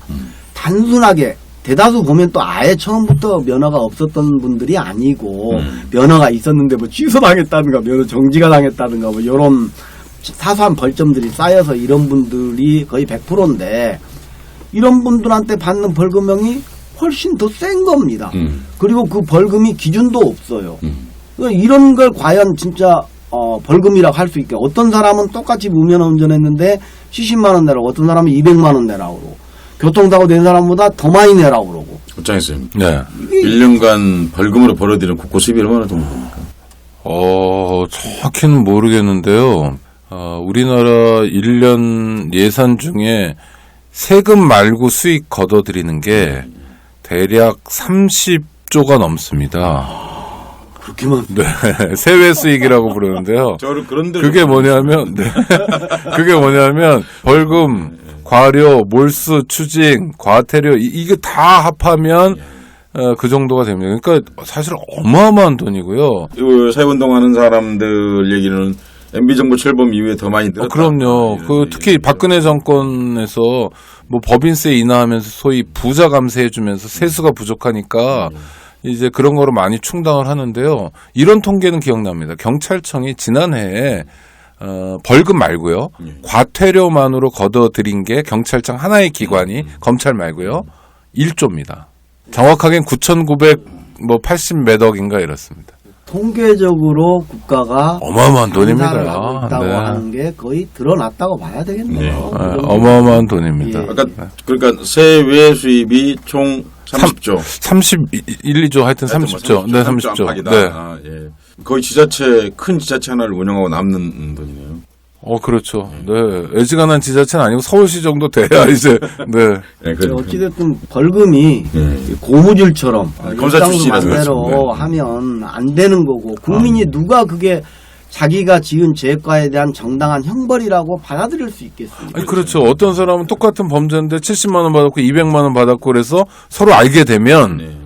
단순하게 대다수 보면 또 아예 처음부터 면허가 없었던 분들이 아니고 면허가 있었는데 뭐 취소당했다든가 면허 정지가 당했다든가 뭐 이런 사소한 벌점들이 쌓여서 이런 분들이 거의 100%인데 이런 분들한테 받는 벌금형이 훨씬 더 센 겁니다. 그리고 그 벌금이 기준도 없어요. 그러니까 이런 걸 과연 진짜 벌금이라고 할 수 있게 어떤 사람은 똑같이 무면허 운전했는데 70만 원 내라고, 어떤 사람은 200만 원 내라고 그러고, 교통사고 낸 사람보다 더 많이 내라고 그러고. 국장님, 네. 1년간 벌금으로 벌어들이는 국고 수입이 얼마나 정도 됩니까? 정확히는 모르겠는데요. 우리나라 1년 예산 중에 세금 말고 수익 걷어들이는 게 대략 30조가 넘습니다. 그렇게만. 네. 세외 수익이라고 부르는데요. 그런데 그게 뭐냐면, 네. 그게 뭐냐면, 벌금, 과료, 몰수, 추징, 과태료, 이게 다 합하면, 그 정도가 됩니다. 그러니까 사실 어마어마한 돈이고요. 이 사회운동하는 사람들 얘기는 MB 정부 출범 이후에 더 많이 늘었다. 그럼요. 특히 박근혜 정권에서 뭐 법인세 인하하면서 소위 부자 감세해주면서 세수가 부족하니까 이제 그런 거로 많이 충당을 하는데요. 이런 통계는 기억납니다. 경찰청이 지난해에 벌금 말고요. 과태료만으로 걷어들인 게 경찰청 하나의 기관이 검찰 말고요. 1조입니다. 정확하게는 9,980 몇 억인가 이렇습니다. 통계적으로 국가가 어마어마한 하고 돈입니다. 있다고 네. 하는 게 거의 드러났다고 봐야 되겠네요. 네. 어마어마한 돈입니다. 예. 그러니까 세외 수입이 총 30조. 31, 2조 하여튼 30조. 네, 30조. 안팎이다. 네. 예. 거의 큰 지자체 하나를 운영하고 남는 돈이네요. 그렇죠. 네. 애지간한 지자체는 아니고 서울시 정도 돼야 이제, 네. 네, 어찌됐든 벌금이 고무줄처럼 검사 출신이라서 맘대로 그렇죠. 하면 안 되는 거고 국민이 누가 그게 자기가 지은 죄과에 대한 정당한 형벌이라고 받아들일 수 있겠습니까? 아니, 그렇죠. 어떤 사람은 똑같은 범죄인데 70만 원 받았고 200만 원 받았고 그래서 서로 알게 되면 네.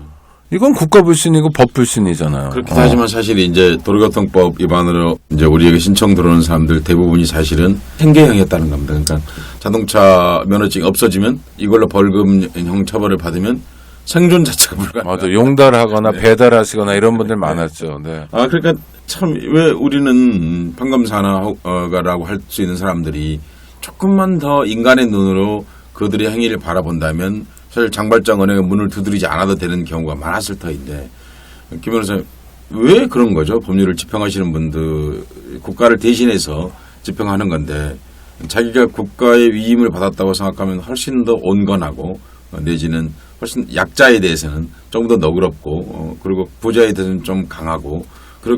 이건 국가 불신이고 법 불신이잖아요. 그렇긴 하지만 사실 이제 도로교통법 위반으로 이제 우리에게 신청 들어오는 사람들 대부분이 사실은 행계형이었다는 겁니다. 그러니까 자동차 면허증이 없어지면 이걸로 벌금형 처벌을 받으면 생존 자체가 불가능. 맞아. 용달하거나 배달하시거나 이런 분들 많았죠. 네. 그러니까 참 왜 우리는 판검사나가라고 할 수 있는 사람들이 조금만 더 인간의 눈으로 그들의 행위를 바라본다면 사실 장발장 은행의 문을 두드리지 않아도 되는 경우가 많았을 터인데 김 변호사님 왜 그런 거죠? 법률을 집행하시는 분들 국가를 대신해서 집행하는 건데 자기가 국가의 위임을 받았다고 생각하면 훨씬 더 온건하고 내지는 훨씬 약자에 대해서는 조금 더 너그럽고 그리고 부자에 대해서는 좀 강하고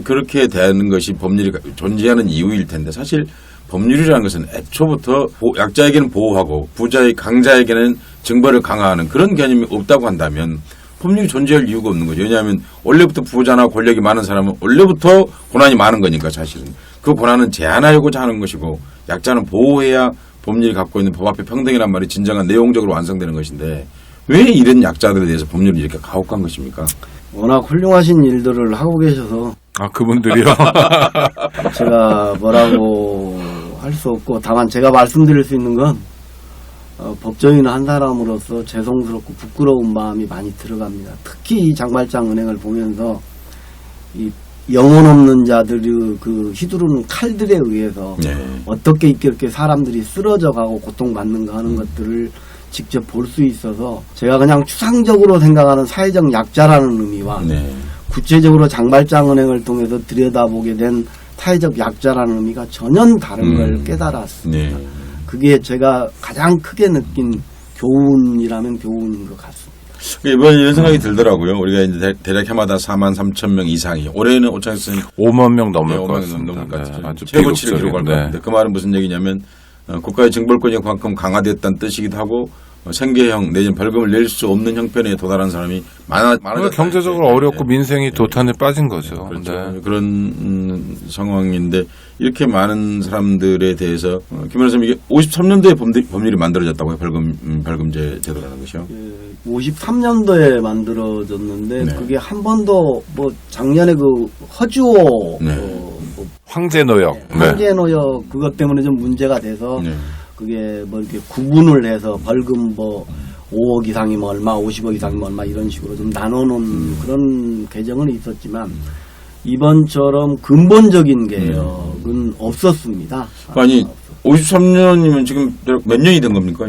그렇게 대하는 것이 법률이 존재하는 이유일 텐데 사실 법률이라는 것은 애초부터 약자에게는 보호하고 강자에게는 증벌을 강화하는 그런 개념이 없다고 한다면 법률이 존재할 이유가 없는 거죠. 왜냐하면 원래부터 부자나 권력이 많은 사람은 원래부터 고난이 많은 거니까 사실은 그 고난은 제한하려고자 하는 것이고 약자는 보호해야 법률이 갖고 있는 법 앞에 평등이란 말이 진정한 내용적으로 완성되는 것인데 왜 이런 약자들에 대해서 법률을 이렇게 가혹한 것입니까? 워낙 훌륭하신 일들을 하고 계셔서 그분들이요? 제가 뭐라고 할 수 없고 다만 제가 말씀드릴 수 있는 건 법조인 한 사람으로서 죄송스럽고 부끄러운 마음이 많이 들어갑니다. 특히 이 장발장 은행을 보면서 이 영혼 없는 자들의 그 휘두르는 칼들에 의해서 어떻게 이렇게 사람들이 쓰러져 가고 고통받는가 하는 것들을 직접 볼 수 있어서 제가 그냥 추상적으로 생각하는 사회적 약자라는 의미와 구체적으로 장발장 은행을 통해서 들여다보게 된 사회적 약자라는 의미가 전혀 다른 걸 깨달았습니다. 그게 제가 가장 크게 느낀 교훈이라면 교훈인 것 같습니다. 이번에 이런 생각이 들더라고요. 우리가 이제 대략 해마다 43,000명 이상이 올해는 오창석 선생님 5만 명 넘을 것 5만 명 같습니다. 넘을 것 같아요. 아주 최고치를 비극적인, 기록할 것 같은데 그 말은 무슨 얘기냐면 국가의 징벌권이 그만큼 강화됐다는 뜻이기도 하고 생계형 내지는 벌금을 낼 수 없는 형편에 도달한 사람이 많아졌다. 경제적으로 어렵고 민생이 도탄에 빠진 거죠. 그렇죠. 네. 그런 상황인데 이렇게 많은 사람들에 대해서 김 변호사님 이게 53년도에 법률이 만들어졌다고요? 벌금제 제도라는 것이요? 53년도에 만들어졌는데 네. 그게 한 번도 뭐 작년에 그 허주호 황제노역. 황제노역 그것 때문에 좀 문제가 돼서 그게 뭐 이렇게 구분을 해서 벌금 뭐 5억 이상이면 얼마, 50억 이상이면 얼마 이런 식으로 좀 나눠놓은 그런 개정은 있었지만 이번처럼 근본적인 개혁은 없었습니다. 아니 53년이면 지금 몇 년이 된 겁니까?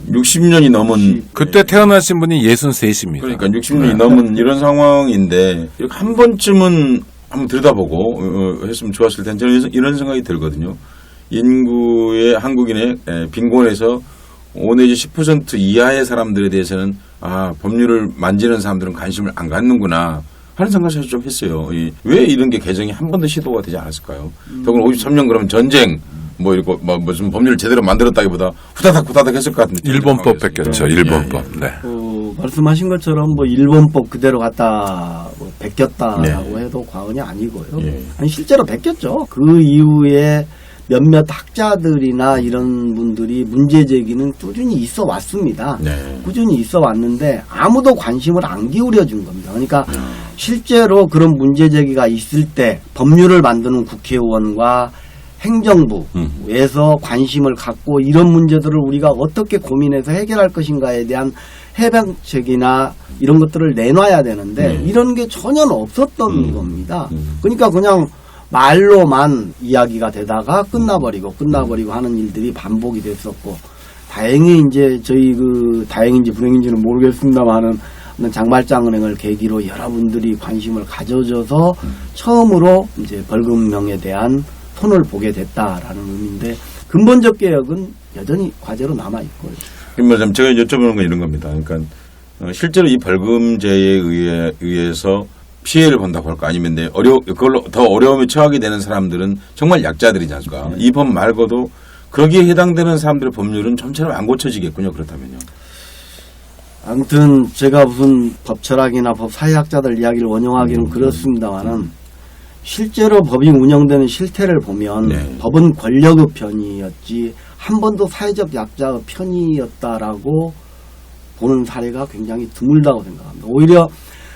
60년이 넘은 그때 태어나신 분이 63입니다. 그러니까 60년이 넘은 이런 상황인데 이렇게 한 번쯤은 한번 들여다보고 했으면 좋았을 텐데 저는 이런 생각이 들거든요. 인구의 한국인의 빈곤에서 5 내지 10% 이하의 사람들에 대해서는 법률을 만지는 사람들은 관심을 안 갖는구나 하는 생각을 사실 좀 했어요. 왜 이런 게 개정이 한 번도 시도가 되지 않았을까요? 더구나 53년 그러면 전쟁 뭐 이러고 무슨 법률을 제대로 만들었다기보다 후다닥 했을 것 같은데. 일본법 뺏겼죠. 일본법. 네. 말씀하신 것처럼 뭐 일본법 그대로 갖다 베꼈다라고 해도 과언이 아니고요. 아니 실제로 베꼈죠. 그 이후에 몇몇 학자들이나 이런 분들이 문제 제기는 꾸준히 있어 왔습니다. 꾸준히 있어 왔는데 아무도 관심을 안 기울여 준 겁니다. 그러니까 실제로 그런 문제 제기가 있을 때 법률을 만드는 국회의원과 행정부에서 관심을 갖고 이런 문제들을 우리가 어떻게 고민해서 해결할 것인가에 대한 해방책이나 이런 것들을 내놔야 되는데 이런 게 전혀 없었던 겁니다. 그러니까 그냥 말로만 이야기가 되다가 끝나버리고 하는 일들이 반복이 됐었고, 다행히 이제 저희 다행인지 불행인지는 모르겠습니다만은 장발장은행을 계기로 여러분들이 관심을 가져줘서 처음으로 이제 벌금형에 대한 손을 보게 됐다라는 의미인데, 근본적 개혁은 여전히 과제로 남아 있고요. 제가 여쭤보는 건 이런 겁니다. 그러니까 실제로 이 벌금제에 의해서 피해를 본다고 할까, 아니면 그걸로 더 어려움에 처하게 되는 사람들은 정말 약자들이지 않습니까? 이 법 말고도 거기에 해당되는 사람들의 법률은 좀처럼 안 고쳐지겠군요. 그렇다면요. 아무튼 제가 무슨 법철학이나 법사회학자들 이야기를 원용하기는 그렇습니다만은 실제로 법이 운영되는 실태를 보면 법은 권력의 편이었지 한 번도 사회적 약자의 편이었다라고 보는 사례가 굉장히 드물다고 생각합니다. 오히려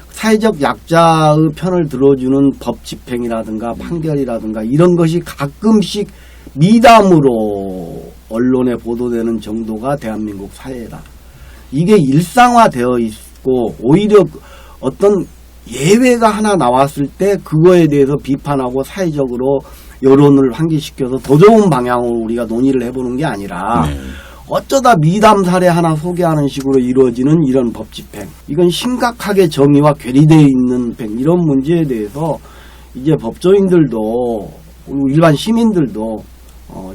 사회적 약자의 편을 들어주는 법 집행이라든가 판결이라든가 이런 것이 가끔씩 미담으로 언론에 보도되는 정도가 대한민국 사회다. 이게 일상화되어 있고, 오히려 어떤 예외가 하나 나왔을 때 그거에 대해서 비판하고 사회적으로 여론을 환기시켜서 더 좋은 방향으로 우리가 논의를 해보는 게 아니라 어쩌다 미담 사례 하나 소개하는 식으로 이루어지는 이런 법 집행, 이건 심각하게 정의와 괴리되어 있는 이런 문제에 대해서 이제 법조인들도 일반 시민들도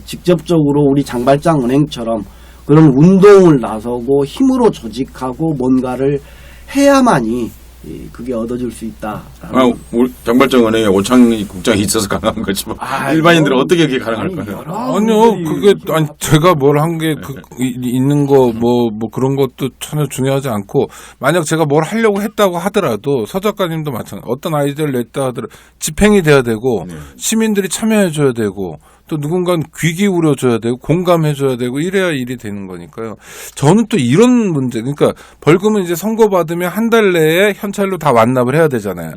직접적으로 우리 장발장 은행처럼 그런 운동을 나서고 힘으로 조직하고 뭔가를 해야만이 그게 얻어질 수 있다. 우리 장발장 은행에 오창희 국장이 있어서 가능한 거지만 일반인들은 어떻게 그게 가능할까요? 아니요, 제가 뭘 한 게 있는 거 뭐 그런 것도 전혀 중요하지 않고, 만약 제가 뭘 하려고 했다고 하더라도 서 작가님도 마찬가지. 어떤 아이디어를 냈다 하더라도 집행이 돼야 되고 시민들이 참여해줘야 되고 또 누군가는 귀 기울여줘야 되고 공감해줘야 되고 이래야 일이 되는 거니까요. 저는 또 이런 문제, 그러니까 벌금은 이제 선고받으면 한 달 내에 현찰로 다 완납을 해야 되잖아요.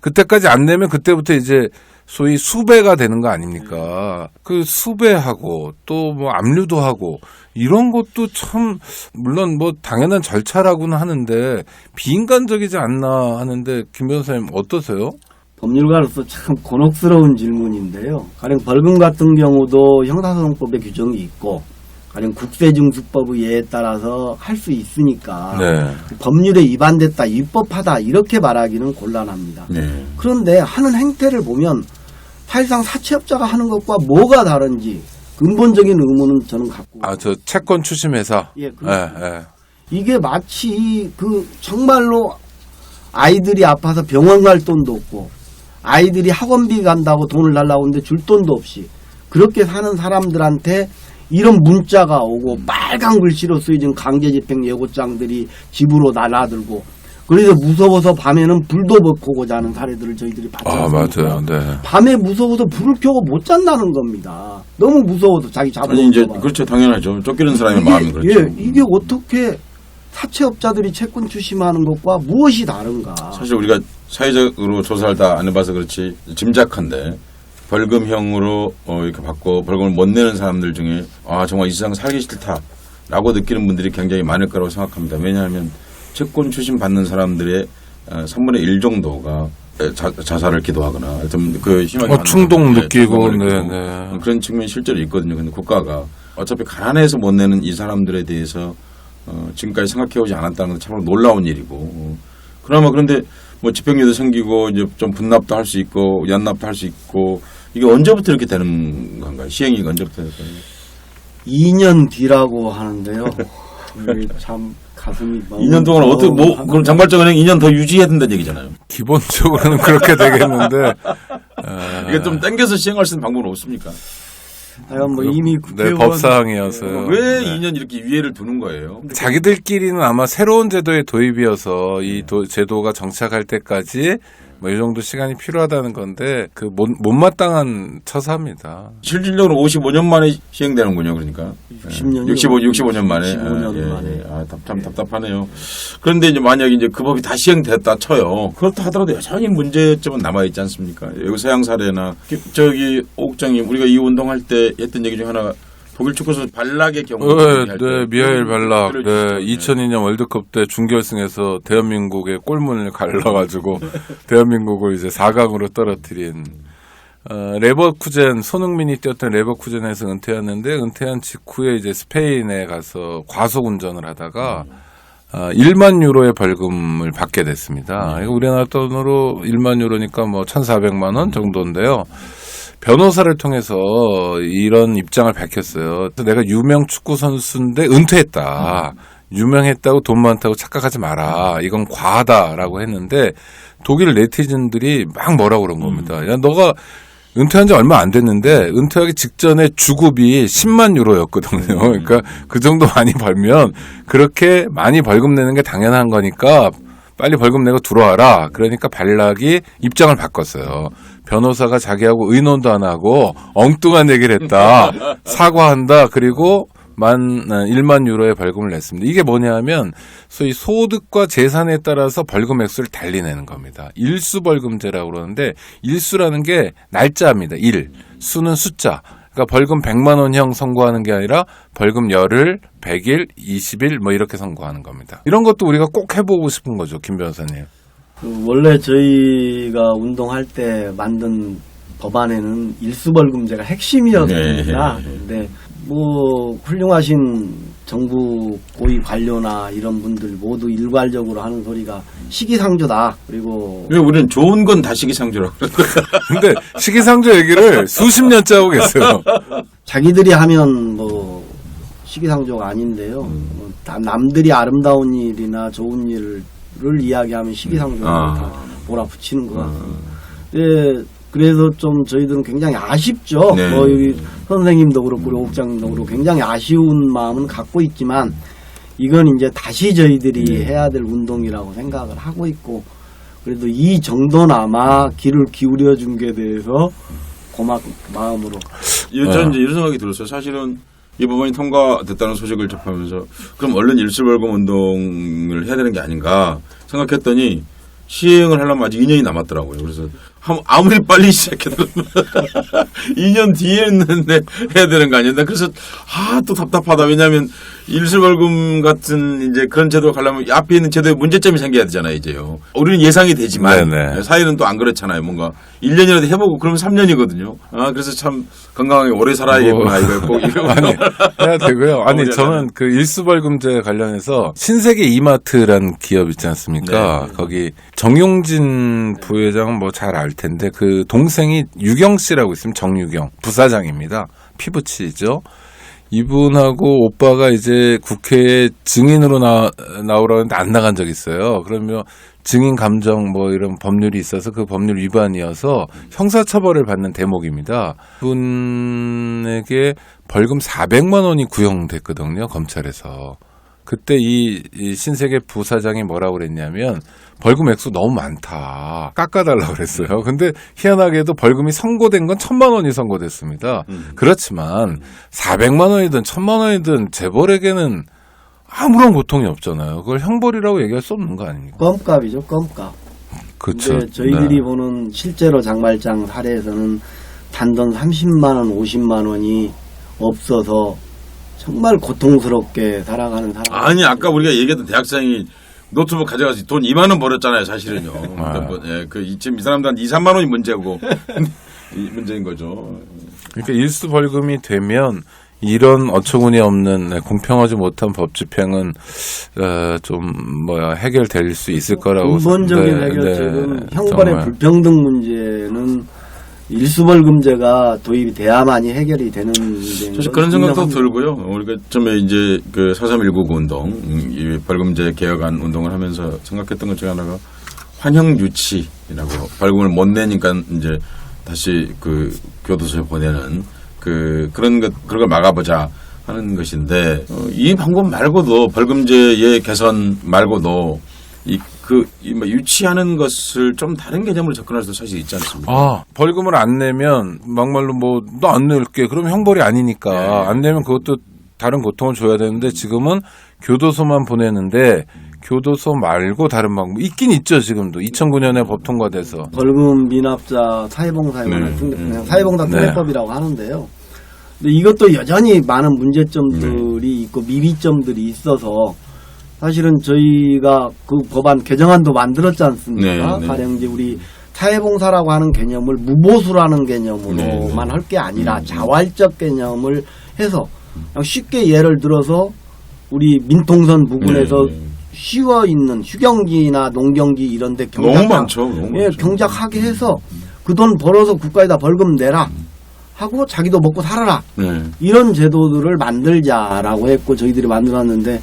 그때까지 안 내면 그때부터 이제 소위 수배가 되는 거 아닙니까? 그 수배하고 또 뭐 압류도 하고 이런 것도 참 물론 뭐 당연한 절차라고는 하는데 비인간적이지 않나 하는데, 김 변호사님 어떠세요? 법률가로서 참 곤혹스러운 질문인데요. 가령 벌금 같은 경우도 형사소송법에 규정이 있고, 가령 국세징수법의 예에 따라서 할 수 있으니까 법률에 위반됐다, 위법하다 이렇게 말하기는 곤란합니다. 그런데 하는 행태를 보면 사실상 사채업자가 하는 것과 뭐가 다른지 근본적인 의문은 저는 갖고. 저 채권 추심회사. 이게 마치 정말로 아이들이 아파서 병원 갈 돈도 없고, 아이들이 학원비 간다고 돈을 달라고 하는데 줄 돈도 없이 그렇게 사는 사람들한테 이런 문자가 오고 빨간 글씨로 쓰여진 강제집행 예고장들이 집으로 날아들고, 그래서 무서워서 밤에는 불도 켜고 자는 사례들을 저희들이 봤잖습니까? 맞아요. 네. 밤에 무서워서 불을 켜고 못 잔다는 겁니다. 너무 무서워서 자기 잡아먹는 이제 그렇죠, 당연하죠. 쫓기는 사람의 마음이 그렇죠. 이게 어떻게 사채업자들이 채권 추심하는 것과 무엇이 다른가? 사실 우리가 사회적으로 조사를 다 안 해봐서 그렇지 짐작한데, 벌금형으로 이렇게 받고 벌금을 못 내는 사람들 중에 정말 이 세상 살기 싫다라고 느끼는 분들이 굉장히 많을 거라고 생각합니다. 왜냐하면 채권 추심 받는 사람들의 3분의 1 정도가 자살을 기도하거나 하여튼 심하게 충동 느끼고 그런 측면이 실제로 있거든요. 근데 국가가 어차피 가난해서 못 내는 이 사람들에 대해서 지금까지 생각해오지 않았다는 건 참으로 놀라운 일이고, 그런데 뭐 집행유예도 생기고 이제 좀 분납도 할 수 있고 연납도 할 수 있고, 이게 언제부터 이렇게 되는 건가요? 될까요? 시행이 언제부터 될까요? 2년 뒤라고 하는데요. 참 가슴이 2년 동안 어떻게 그럼 장발장은행 2년 더 유지해야 된다는 얘기잖아요. 기본적으로는 그렇게 되겠는데 이게 좀 땡겨서 시행할 수 있는 방법은 없습니까? 뭐 이미 네, 국회의원 법사항이어서요. 왜 네. 2년 이렇게 유예를 두는 거예요? 자기들끼리는 아마 새로운 제도의 도입이어서 이 제도가 정착할 때까지 뭐 이 정도 시간이 필요하다는 건데 그 못마땅한 처사입니다. 실질적으로 55년 만에 시행되는군요. 그러니까 65년 만에. 65년 만에. 참 답답하네요. 그런데 이제 만약 이제 그 법이 다 시행됐다 쳐요. 그렇다 하더라도 여전히 문제점은 남아 있지 않습니까? 여기 서양 사례나 저기 오 국장님 우리가 이 운동할 때 했던 얘기 중 하나가 독일 축구 선수 발락의 경우. 네, 미하일 발락. 네, 2002년 월드컵 때 준결승에서 대한민국의 골문을 갈라가지고 대한민국을 이제 4강으로 떨어뜨린 레버쿠젠 손흥민이 뛰었던 레버쿠젠에서 은퇴했는데 은퇴한 직후에 이제 스페인에 가서 과속 운전을 하다가 1만 유로의 벌금을 받게 됐습니다. 이거 우리나라 돈으로 1만 유로니까 뭐 1,400만 원 정도인데요. 변호사를 통해서 이런 입장을 밝혔어요. 내가 유명 축구 선수인데 은퇴했다. 유명했다고 돈 많다고 착각하지 마라. 이건 과하다라고 했는데 독일 네티즌들이 막 뭐라고 그런 겁니다. 야, 너가 은퇴한 지 얼마 안 됐는데 은퇴하기 직전에 주급이 10만 유로였거든요. 그러니까 그 정도 많이 벌면 그렇게 많이 벌금 내는 게 당연한 거니까 빨리 벌금 내고 들어와라. 그러니까 발락이 입장을 바꿨어요. 변호사가 자기하고 의논도 안 하고 엉뚱한 얘기를 했다. 사과한다. 그리고 1만 유로의 벌금을 냈습니다. 이게 뭐냐면 소위 소득과 재산에 따라서 벌금 액수를 달리내는 겁니다. 일수벌금제라고 그러는데 일수라는 게 날짜입니다. 일. 수는 숫자. 그러니까 벌금 100만 원형 선고하는 게 아니라 벌금 열흘, 100일, 20일 뭐 이렇게 선고하는 겁니다. 이런 것도 우리가 꼭 해보고 싶은 거죠, 김 변호사님. 원래 저희가 운동할 때 만든 법안에는 일수벌금제가 핵심이었습니다. 근데 뭐 훌륭하신 정부 고위 관료나 이런 분들 모두 일괄적으로 하는 소리가 시기상조다. 그리고 왜 우리는 좋은 건 다 시기상조라고 근데 시기상조 얘기를 수십 년째 하고 계세요. 자기들이 하면 뭐 시기상조가 아닌데요. 뭐 다 남들이 아름다운 일이나 좋은 일을 이야기하면 시기상조를 다 몰아붙이는 것 같습니다. 네, 그래서 좀 저희들은 굉장히 아쉽죠. 네. 뭐 여기 선생님도 그렇고 우리 옥장님도 그렇고 굉장히 아쉬운 마음은 갖고 있지만 이건 이제 다시 저희들이 해야 될 운동이라고 생각을 하고 있고 그래도 이 정도나마 귀를 기울여 준 게 대해서 고마운 마음으로. 저는 이제 이런 생각이 들었어요. 사실은 이 법안이 통과됐다는 소식을 접하면서 그럼 얼른 일수벌금 운동을 해야 되는 게 아닌가 생각했더니 시행을 하려면 아직 2년이 남았더라고요. 그래서 아무리 빨리 시작해도 2년 뒤에 했는데 해야 되는 거 아니었나. 그래서 또 답답하다. 왜냐하면 일수벌금 같은 이제 그런 제도를 가려면 앞에 있는 제도에 문제점이 생겨야 되잖아요. 이제요. 우리는 예상이 되지만 네네. 사회는 또 안 그렇잖아요. 뭔가 1년이라도 해보고 그러면 3년이거든요. 그래서 참 건강하게 오래 살아야겠구나. 이거 꼭 이러고. 아니, 해야 되고요. 아니, 저는 그 일수벌금제 관련해서 신세계 이마트란 기업 있지 않습니까? 네. 거기 정용진 부회장은 뭐 잘 알 텐데 그 동생이 유경 씨라고 있으면 정유경 부사장입니다. 피부치죠. 이분하고 오빠가 이제 국회에 증인으로 나오라고 했는데 안 나간 적이 있어요. 그러면 증인 감정 뭐 이런 법률이 있어서 그 법률 위반이어서 형사처벌을 받는 대목입니다. 그분에게 벌금 400만 원이 구형됐거든요. 검찰에서. 그때 이 신세계 부사장이 뭐라고 그랬냐면 벌금 액수 너무 많다. 깎아달라고 그랬어요. 근데 희한하게도 벌금이 선고된 건 1,000만 원이 선고됐습니다. 그렇지만 400만 원이든 1,000만 원이든 재벌에게는 아무런 고통이 없잖아요. 그걸 형벌이라고 얘기할 수 없는 거 아닙니까? 껌값이죠, 껌값. 그렇죠. 근데 저희들이 네. 보는 실제로 장발장 사례에서는 단돈 30만 원, 50만 원이 없어서 정말 고통스럽게 살아가는 사람. 아니 아까 우리가 얘기했던 대학생이 노트북 가져가서 돈 2만 원 벌었잖아요. 사실은요. 지금 이 사람들한테 2, 3만 원이 문제고 이 문제인 거죠. 그러니까 일수 벌금이 되면 이런 어처구니 없는 공평하지 못한 법 집행은 해결될 수 있을 거라고. 근본적인 해결책은 형벌의 정말. 불평등 문제는 일수벌금제가 도입이 돼야만이 해결이 되는 문제인 사실 건 그런 생각도 분명합니다. 들고요. 우리가 처음에 이제 그 4.319 운동, 이 벌금제 개혁안 운동을 하면서 생각했던 것 중에 하나가 환형 유치라고 벌금을 못 내니까 이제 다시 그 교도소에 보내는 그런 걸 막아보자 하는 것인데 이 방법 말고도 벌금제의 개선 말고도 뭐 유치하는 것을 좀 다른 개념으로 접근할 수도 사실 있지 않습니까? 아, 벌금을 안 내면 막말로 뭐 너 안 낼게. 그럼 형벌이 아니니까 네. 안 내면 그것도 다른 고통을 줘야 되는데 지금은 교도소만 보내는데 교도소 말고 다른 방법 있긴 있죠. 지금도 2009년에 법 통과돼서 벌금 미납자 사회봉사에 그냥 사회봉사 네. 특례법이라고 하는데요. 근데 이것도 여전히 많은 문제점들이 있고 미비점들이 있어서 사실은 저희가 그 법안 개정안도 만들었지 않습니까? 네, 네. 가령 이제 우리 사회봉사라고 하는 개념을 무보수라는 개념으로만 네, 네. 할 게 아니라 자활적 개념을 해서 그냥 쉽게 예를 들어서 우리 민통선 부근에서 네, 네. 쉬어 있는 휴경지나 농경지 이런 데 너무 많죠. 너무 예, 많죠. 경작하게 해서 그 돈 벌어서 국가에다 벌금 내라 하고 자기도 먹고 살아라. 네. 이런 제도들을 만들자라고 했고 저희들이 만들었는데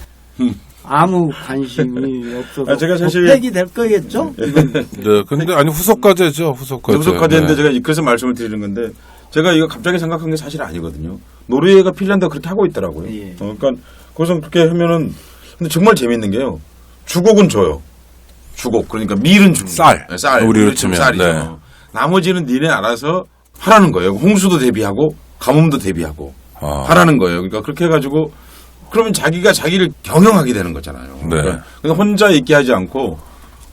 아무 관심이 없어서 제가 사실- 폐기 될 거겠죠? 이건 네, 근데 아니 후속과제죠. 후속과제. 후속과제인데 네. 제가 그래서 말씀을 드리는 건데 제가 이거 갑자기 생각한 게 사실 아니거든요. 노르웨이가 핀란드가 그렇게 하고 있더라고요. 예. 그러니까 거기서 그렇게 하면은 근데 정말 재밌는 게요. 주곡은 줘요. 주곡 그러니까 밀은 줍니다. 쌀. 네, 쌀. 우리로 치면, 쌀이죠. 네. 나머지는 니네 알아서 하라는 거예요. 홍수도 대비하고 가뭄도 대비하고 아. 하라는 거예요. 그러니까 그렇게 해가지고 그러면 자기가 자기를 경영하게 되는 거잖아요. 네. 그러니까 혼자 있게 하지 않고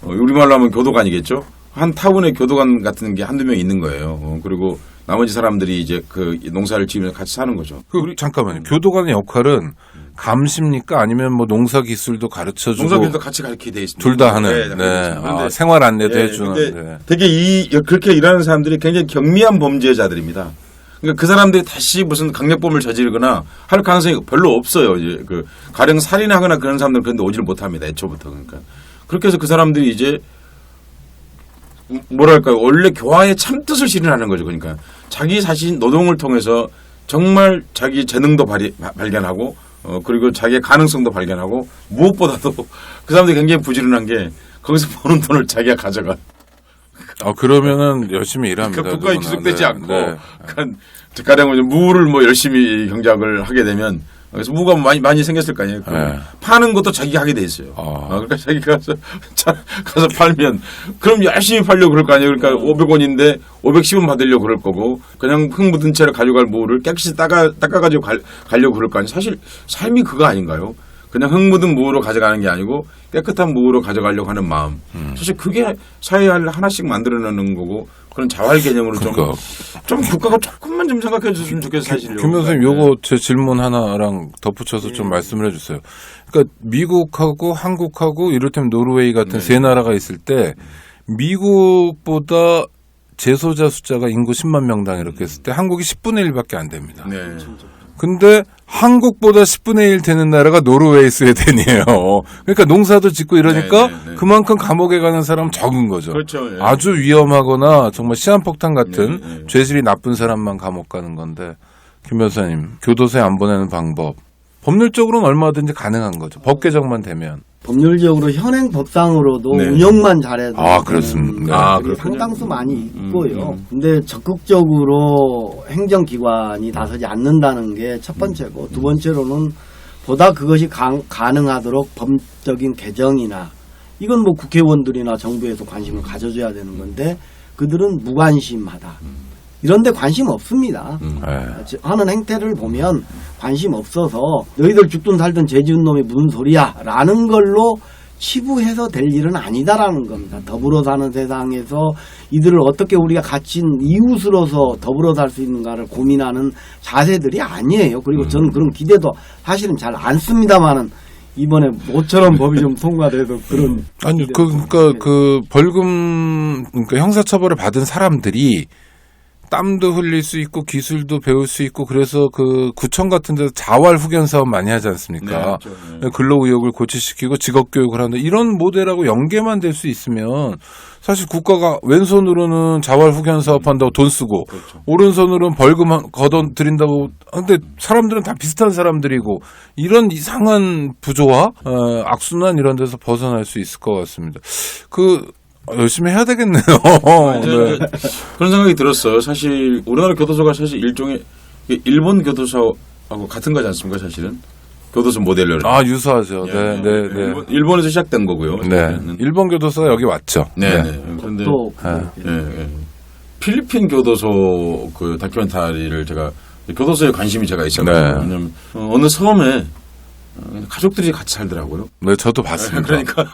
우리말로 하면 교도관이겠죠. 한 타운에 교도관 같은 게 한두 명 있는 거예요. 그리고 나머지 사람들이 이제 그 농사를 지으면서 같이 사는 거죠. 잠깐만요. 교도관의 역할은 감시입니까? 아니면 뭐 농사 기술도 가르쳐주고 농사기술도 같이 가르치게 돼 있습니다. 둘 다 하는. 네, 네. 그렇죠. 아, 근데 생활 안내도 예, 해주는. 근데 네. 되게 그렇게 일하는 사람들이 굉장히 경미한 범죄자들입니다. 그러니까 그 사람들이 다시 무슨 강력범을 저지르거나 할 가능성이 별로 없어요. 이제 그 가령 살인하거나 그런 사람들은 그런데 오지를 못합니다. 애초부터 그러니까 그렇게 해서 그 사람들이 이제 뭐랄까요 원래 교화의 참 뜻을 실현하는 거죠. 그러니까 자기 자신 노동을 통해서 정말 자기 재능도 발견하고 그리고 자기의 가능성도 발견하고 무엇보다도 그 사람들이 굉장히 부지런한 게 거기서 버는 돈을 자기가 가져가. 그러면은 열심히 일합니다. 그러니까 국가에 누구나. 귀속되지 네. 않고 네. 그러니까 가령 이제 무를 뭐 열심히 경작을 하게 되면 그래서 무가 많이 생겼을 거 아니에요. 네. 파는 것도 자기가 하게 돼 있어요. 아. 그러니까 자기가 가서 팔면 그럼 열심히 팔려고 그럴 거 아니에요. 그러니까 500원인데 510원 받으려고 그럴 거고 그냥 흙 묻은 채로 가져갈 무를 깨끗이 닦아가지고 가려고 그럴 거 아니에요. 사실 삶이 그거 아닌가요? 그냥 흙 묻은 무로 가져가는 게 아니고 깨끗한 무로 가져가려고 하는 마음. 사실 그게 사회를 하나씩 만들어내는 거고 그런 자활 개념으로 그러니까. 좀 국가가 조금만 좀 생각해 줬으면 좋겠어요. 사실요. 김 교수님, 요거 제 질문 하나랑 덧붙여서 예. 좀 말씀을 해주세요. 그러니까 미국하고 한국하고 이를테면 노르웨이 같은 네. 세 나라가 있을 때 미국보다 재소자 숫자가 인구 10만 명당 이렇게 했을 때 한국이 10분의 1밖에 안 됩니다. 네. 근데 한국보다 10분의 1 되는 나라가 노르웨이, 스웨덴이에요. 그러니까 농사도 짓고 이러니까 네, 네, 네. 그만큼 감옥에 가는 사람 적은 거죠. 그렇죠. 예. 아주 위험하거나 정말 시한폭탄 같은 네, 네. 죄질이 나쁜 사람만 감옥 가는 건데 김 변호사님 교도소에 안 보내는 방법 법률적으로는 얼마든지 가능한 거죠. 법 개정만 되면. 법률적으로 현행 법상으로도 네. 운영만 잘해도 아, 그렇습니다. 되는 아, 것들이 그렇군요. 상당수 많이 있고요. 근데 적극적으로 행정기관이 나서지 않는다는 게 첫 번째고 두 번째로는 보다 그것이 가능하도록 법적인 개정이나 이건 뭐 국회의원들이나 정부에서 관심을 가져줘야 되는 건데 그들은 무관심하다. 이런데 관심 없습니다. 네. 하는 행태를 보면 관심 없어서 너희들 죽든 살든 죄 지은 놈이 무슨 소리야 라는 걸로 치부해서 될 일은 아니다라는 겁니다. 더불어 사는 세상에서 이들을 어떻게 우리가 갇힌 이웃으로서 더불어 살 수 있는가를 고민하는 자세들이 아니에요. 그리고 저는 그런 기대도 사실은 잘 안 씁니다만은 이번에 모처럼 법이 좀 통과돼서 그런 아니 기대도 그러니까 그 벌금 그러니까 형사처벌을 받은 사람들이 땀도 흘릴 수 있고 기술도 배울 수 있고 그래서 그 구청 같은 데서 자활 후견 사업 많이 하지 않습니까? 그렇죠. 네. 근로 의욕을 고취시키고 직업 교육을 하는데 이런 모델하고 연계만 될 수 있으면 사실 국가가 왼손으로는 자활 후견 사업 한다고 돈 쓰고 그렇죠. 오른손으로는 벌금 걷어 드린다고 근데 사람들은 다 비슷한 사람들이고 이런 이상한 부조화 악순환 이런 데서 벗어날 수 있을 것 같습니다. 열심히 해야 되겠네요. 네. 그런 생각이 들었어요. 사실 우리나라 교도소가 사실 일종의 일본 교도소하고 같은 거지 않습니까? 사실은 교도소 모델로. 유사하죠. 예, 네, 네, 네. 일본에서 시작된 거고요. 네. 일본 교도소가 여기 왔죠. 네, 네. 그런데 또 필리핀 교도소 그 다큐멘터리를 제가 교도소에 관심이 제가 있었거든요. 네. 왜냐면 어느 섬에 가족들이 같이 살더라고요. 네, 저도 봤습니다. 그러니까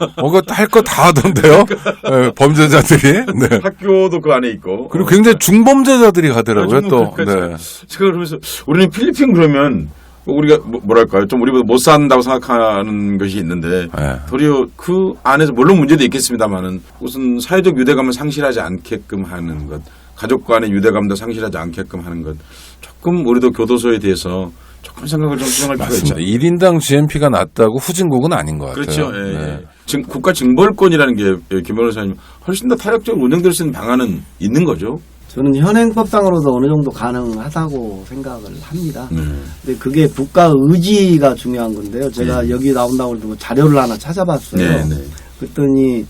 할 거 다 하던데요. 네, 범죄자들이. 네. 학교도 그 안에 있고. 그리고 굉장히 중범죄자들이 가더라고요. 또. 그러니까 네. 제가 그러면서 우리는 필리핀 그러면 우리가 뭐랄까요? 좀 우리보다 못 산다고 생각하는 것이 있는데 네. 도리어 그 안에서 물론 문제도 있겠습니다만은 우선 사회적 유대감을 상실하지 않게끔 하는 것, 가족 간의 유대감도 상실하지 않게끔 하는 것, 조금 우리도 교도소에 대해서 조금 생각을 좀 수정할 필요가 있죠. 맞습니다. 1인당 GNP가 낮다고 후진국은 아닌 것 같아요. 그렇죠. 예, 네. 예. 국가 징벌권이라는 게 김 변호사님 훨씬 더 타격적으로 운영될 수 있는 방안은 있는 거죠. 저는 현행법상으로도 어느 정도 가능하다고 생각을 합니다. 네. 근데 그게 국가 의지가 중요한 건데요. 제가 여기 나온다고 해도 자료를 하나 찾아봤어요. 네, 네. 그랬더니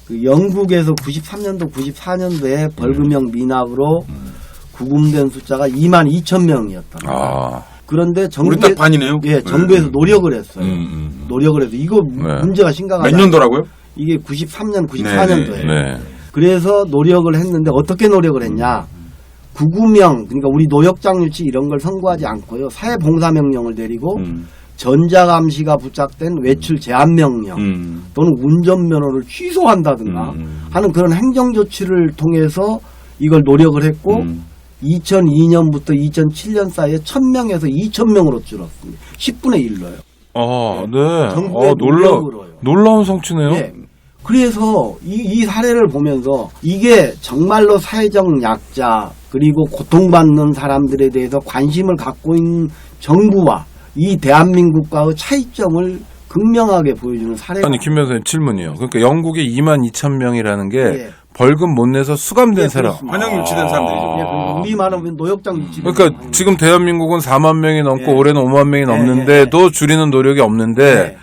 그 영국에서 93년도, 94년도에 벌금형 미납으로 구금된 숫자가 22,000명이었던 거예요. 그런데 우리 정부에 딱 반이네요. 예, 정부에서 노력을 했어요. 음. 노력을 해서 이거 네. 문제가 심각하다. 몇 년도라고요? 이게 93년, 94년도에. 네. 그래서 노력을 했는데 어떻게 노력을 했냐? 구구명 그러니까 우리 노역장 유치 이런 걸 선고하지 않고요. 사회봉사명령을 내리고 전자감시가 부착된 외출 제한명령 또는 운전면허를 취소한다든가 하는 그런 행정조치를 통해서 이걸 노력을 했고 2002년부터 2007년 사이에 1,000명에서 2,000명으로 줄었습니다. 10분의 1로요. 네. 정부의 노력으로요. 놀라운 성취네요. 네. 그래서 이 사례를 보면서 이게 정말로 사회적 약자 그리고 고통받는 사람들에 대해서 관심을 갖고 있는 정부와 이 대한민국과의 차이점을 극명하게 보여주는 사례가 아니, 김 변호사님 질문이요. 그러니까 영국에 22,000명이라는 게 예. 벌금 못 내서 수감된 예, 사람. 그렇습니다. 환영 유치된 사람들이죠. 예, 그리고 우리 말하면 노역장 유치. 그러니까 지금 대한민국은 4만 명이 넘고 예. 올해는 5만 명이 넘는데도 줄이는 노력이 없는데 네.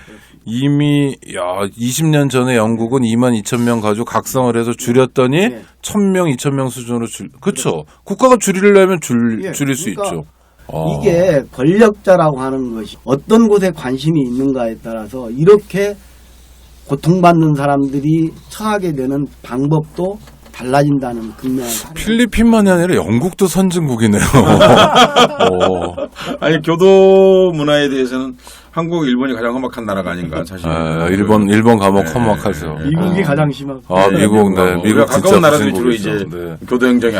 이미 20년 전에 영국은 22,000명 가지고 각성을 해서 줄였더니 예. 1,000명, 2,000명 수준으로 그렇죠. 국가가 줄이려면 예, 줄일 수 그러니까 있죠. 이게 권력자라고 하는 것이 어떤 곳에 관심이 있는가에 따라서 이렇게 고통받는 사람들이 처하게 되는 방법도 달라진다는 극명한 사례. 필리핀만이 아니라 영국도 선진국이네요. 아니 교도 문화에 대해서는 한국, 일본이 가장 험악한 나라가 아닌가 사실. 일본 감옥 네. 험악하죠. 미국이 가장 심하고. 미국, 네. 미국 우리가 진짜 가까운 나라들이 주로 후진국이죠. 이제 네. 교도 행정에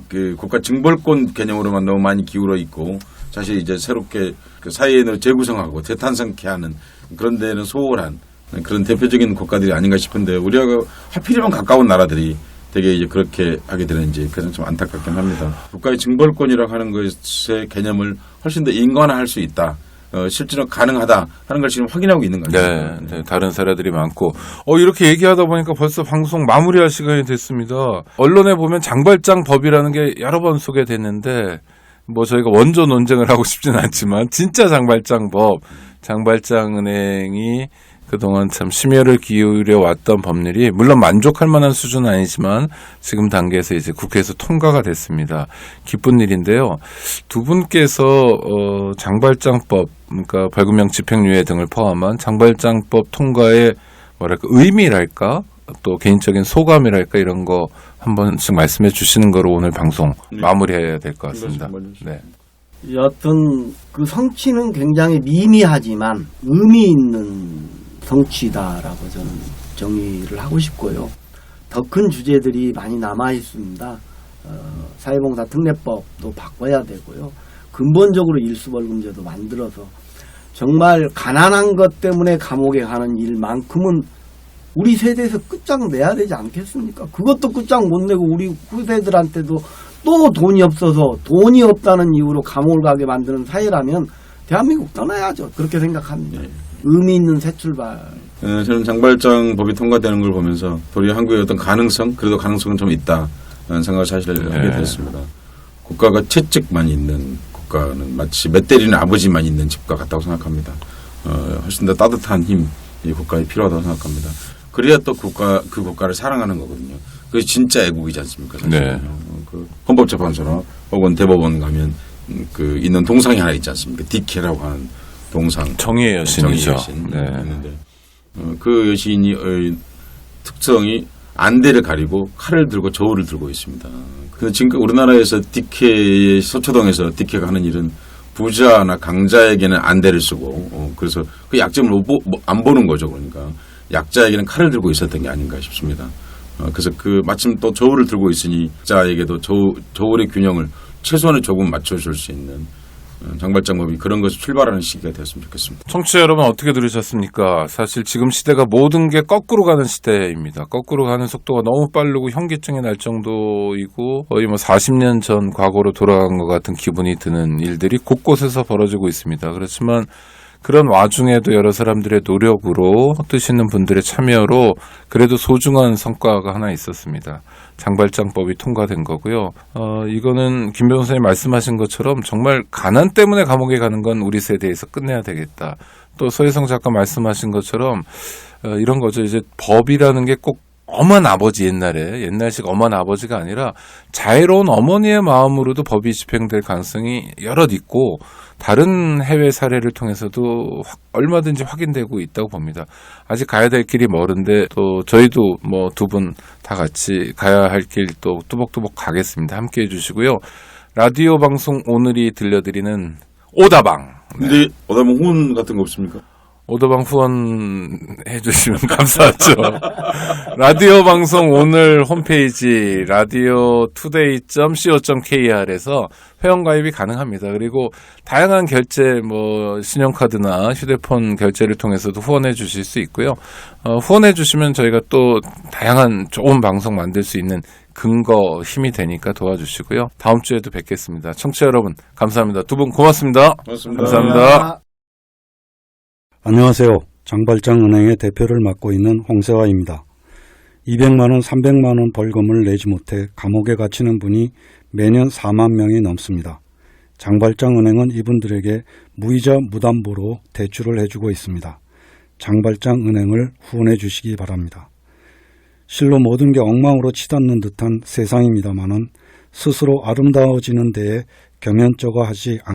그 국가 징벌권 개념으로만 너무 많이 기울어 있고 사실 이제 새롭게 그 사회인을 재구성하고 재탄생케 하는 그런 데는 소홀한 그런 대표적인 국가들이 아닌가 싶은데 우리가 하필이면 가까운 나라들이 되게 이제 그렇게 하게 되는지 그래서 좀 안타깝긴 합니다. 국가의 징벌권이라고 하는 것의 개념을 훨씬 더 인간화할 수 있다. 실제로 가능하다 하는 걸 지금 확인하고 있는 거죠. 네, 네, 다른 사례들이 많고 이렇게 얘기하다 보니까 벌써 방송 마무리할 시간이 됐습니다. 언론에 보면 장발장 법이라는 게 여러 번 소개됐는데 뭐 저희가 원조 논쟁을 하고 싶지는 않지만 진짜 장발장 법, 장발장 은행이 그동안 참 심혈을 기울여 왔던 법률이 물론 만족할 만한 수준은 아니지만 지금 단계에서 이제 국회에서 통과가 됐습니다. 기쁜 일인데요. 두 분께서 장발장법, 그러니까 벌금형 집행유예 등을 포함한 장발장법 통과의 뭐랄까 의미랄까 또 개인적인 소감이랄까 이런 거 한 번씩 말씀해 주시는 거로 오늘 방송 마무리해야 될 것 같습니다. 네. 여튼 그 성취는 굉장히 미미하지만 의미 있는 성취다라고 저는 정의를 하고 싶고요. 더 큰 주제들이 많이 남아 있습니다. 사회봉사 특례법도 바꿔야 되고요. 근본적으로 일수벌금제도 만들어서 정말 가난한 것 때문에 감옥에 가는 일만큼은 우리 세대에서 끝장 내야 되지 않겠습니까? 그것도 끝장 못 내고 우리 후세들한테도 또 돈이 없어서 돈이 없다는 이유로 감옥을 가게 만드는 사회라면 대한민국 떠나야죠. 그렇게 생각합니다. 의미 있는 새 출발. 저는 장발장 법이 통과되는 걸 보면서 도리어 한국의 어떤 가능성, 그래도 가능성은 좀 있다라는 생각을 사실 하게 됐습니다. 국가가 채찍만 있는 국가는 마치 멧 때리는 아버지만 있는 집과 같다고 생각합니다. 훨씬 더 따뜻한 힘, 이 국가에 필요하다고 생각합니다. 그래야 또 그 국가를 사랑하는 거거든요. 그게 진짜 애국이지 않습니까? 사실은요. 네. 그 헌법재판소나 혹은 대법원 가면 그 있는 동상이 하나 있지 않습니까? 디케라고 하는 동상. 정의의 여신이죠. 정의의 여신. 네. 있는데 그 여신이 특성이 안대를 가리고 칼을 들고 저울을 들고 있습니다. 근데 지금 우리나라에서 디케 서초동에서 디케가 하는 일은 부자나 강자에게는 안대를 쓰고 그래서 그 약점을 안 보는 거죠. 그러니까 약자에게는 칼을 들고 있었던 게 아닌가 싶습니다. 그래서 마침 또 저울을 들고 있으니 약자에게도 저울의 균형을 최소한의 조금 맞춰줄 수 있는 장발장법이 그런 것을 출발하는 시기가 되었으면 좋겠습니다. 청취자 여러분 어떻게 들으셨습니까? 사실 지금 시대가 모든 게 거꾸로 가는 시대입니다. 거꾸로 가는 속도가 너무 빠르고 현기증이 날 정도이고 거의 40년 전 과거로 돌아간 것 같은 기분이 드는 일들이 곳곳에서 벌어지고 있습니다. 그렇지만 그런 와중에도 여러 사람들의 노력으로 뜻 있는 분들의 참여로 그래도 소중한 성과가 하나 있었습니다. 장발장법이 통과된 거고요. 이거는 김 변호사님 말씀하신 것처럼 정말 가난 때문에 감옥에 가는 건 우리 세대에서 끝내야 되겠다. 또 서혜성 작가 말씀하신 것처럼 이런 거죠. 이제 법이라는 게 꼭 엄한 아버지 옛날식 엄한 아버지가 아니라 자애로운 어머니의 마음으로도 법이 집행될 가능성이 여럿 있고 다른 해외 사례를 통해서도 얼마든지 확인되고 있다고 봅니다. 아직 가야 될 길이 멀은데 또 저희도 두 분 다 같이 가야 할 길 또 뚜벅뚜벅 가겠습니다. 함께 해주시고요. 라디오 방송 오늘이 들려드리는 오다방. 근데 오다방 후원 같은 거 없습니까? 오더방 후원해 주시면 감사하죠. 라디오 방송 오늘 홈페이지 radiotoday.co.kr에서 회원가입이 가능합니다. 그리고 다양한 결제 신용카드나 휴대폰 결제를 통해서도 후원해 주실 수 있고요. 후원해 주시면 저희가 또 다양한 좋은 방송 만들 수 있는 근거 힘이 되니까 도와주시고요. 다음 주에도 뵙겠습니다. 청취자 여러분 감사합니다. 두 분 고맙습니다. 고맙습니다. 감사합니다. 안녕하세요. 장발장은행의 대표를 맡고 있는 홍세화입니다. 200만 원, 300만 원 벌금을 내지 못해 감옥에 갇히는 분이 매년 4만 명이 넘습니다. 장발장은행은 이분들에게 무이자 무담보로 대출을 해주고 있습니다. 장발장은행을 후원해 주시기 바랍니다. 실로 모든 게 엉망으로 치닫는 듯한 세상입니다마는 스스로 아름다워지는 데에 경연쩍어 하지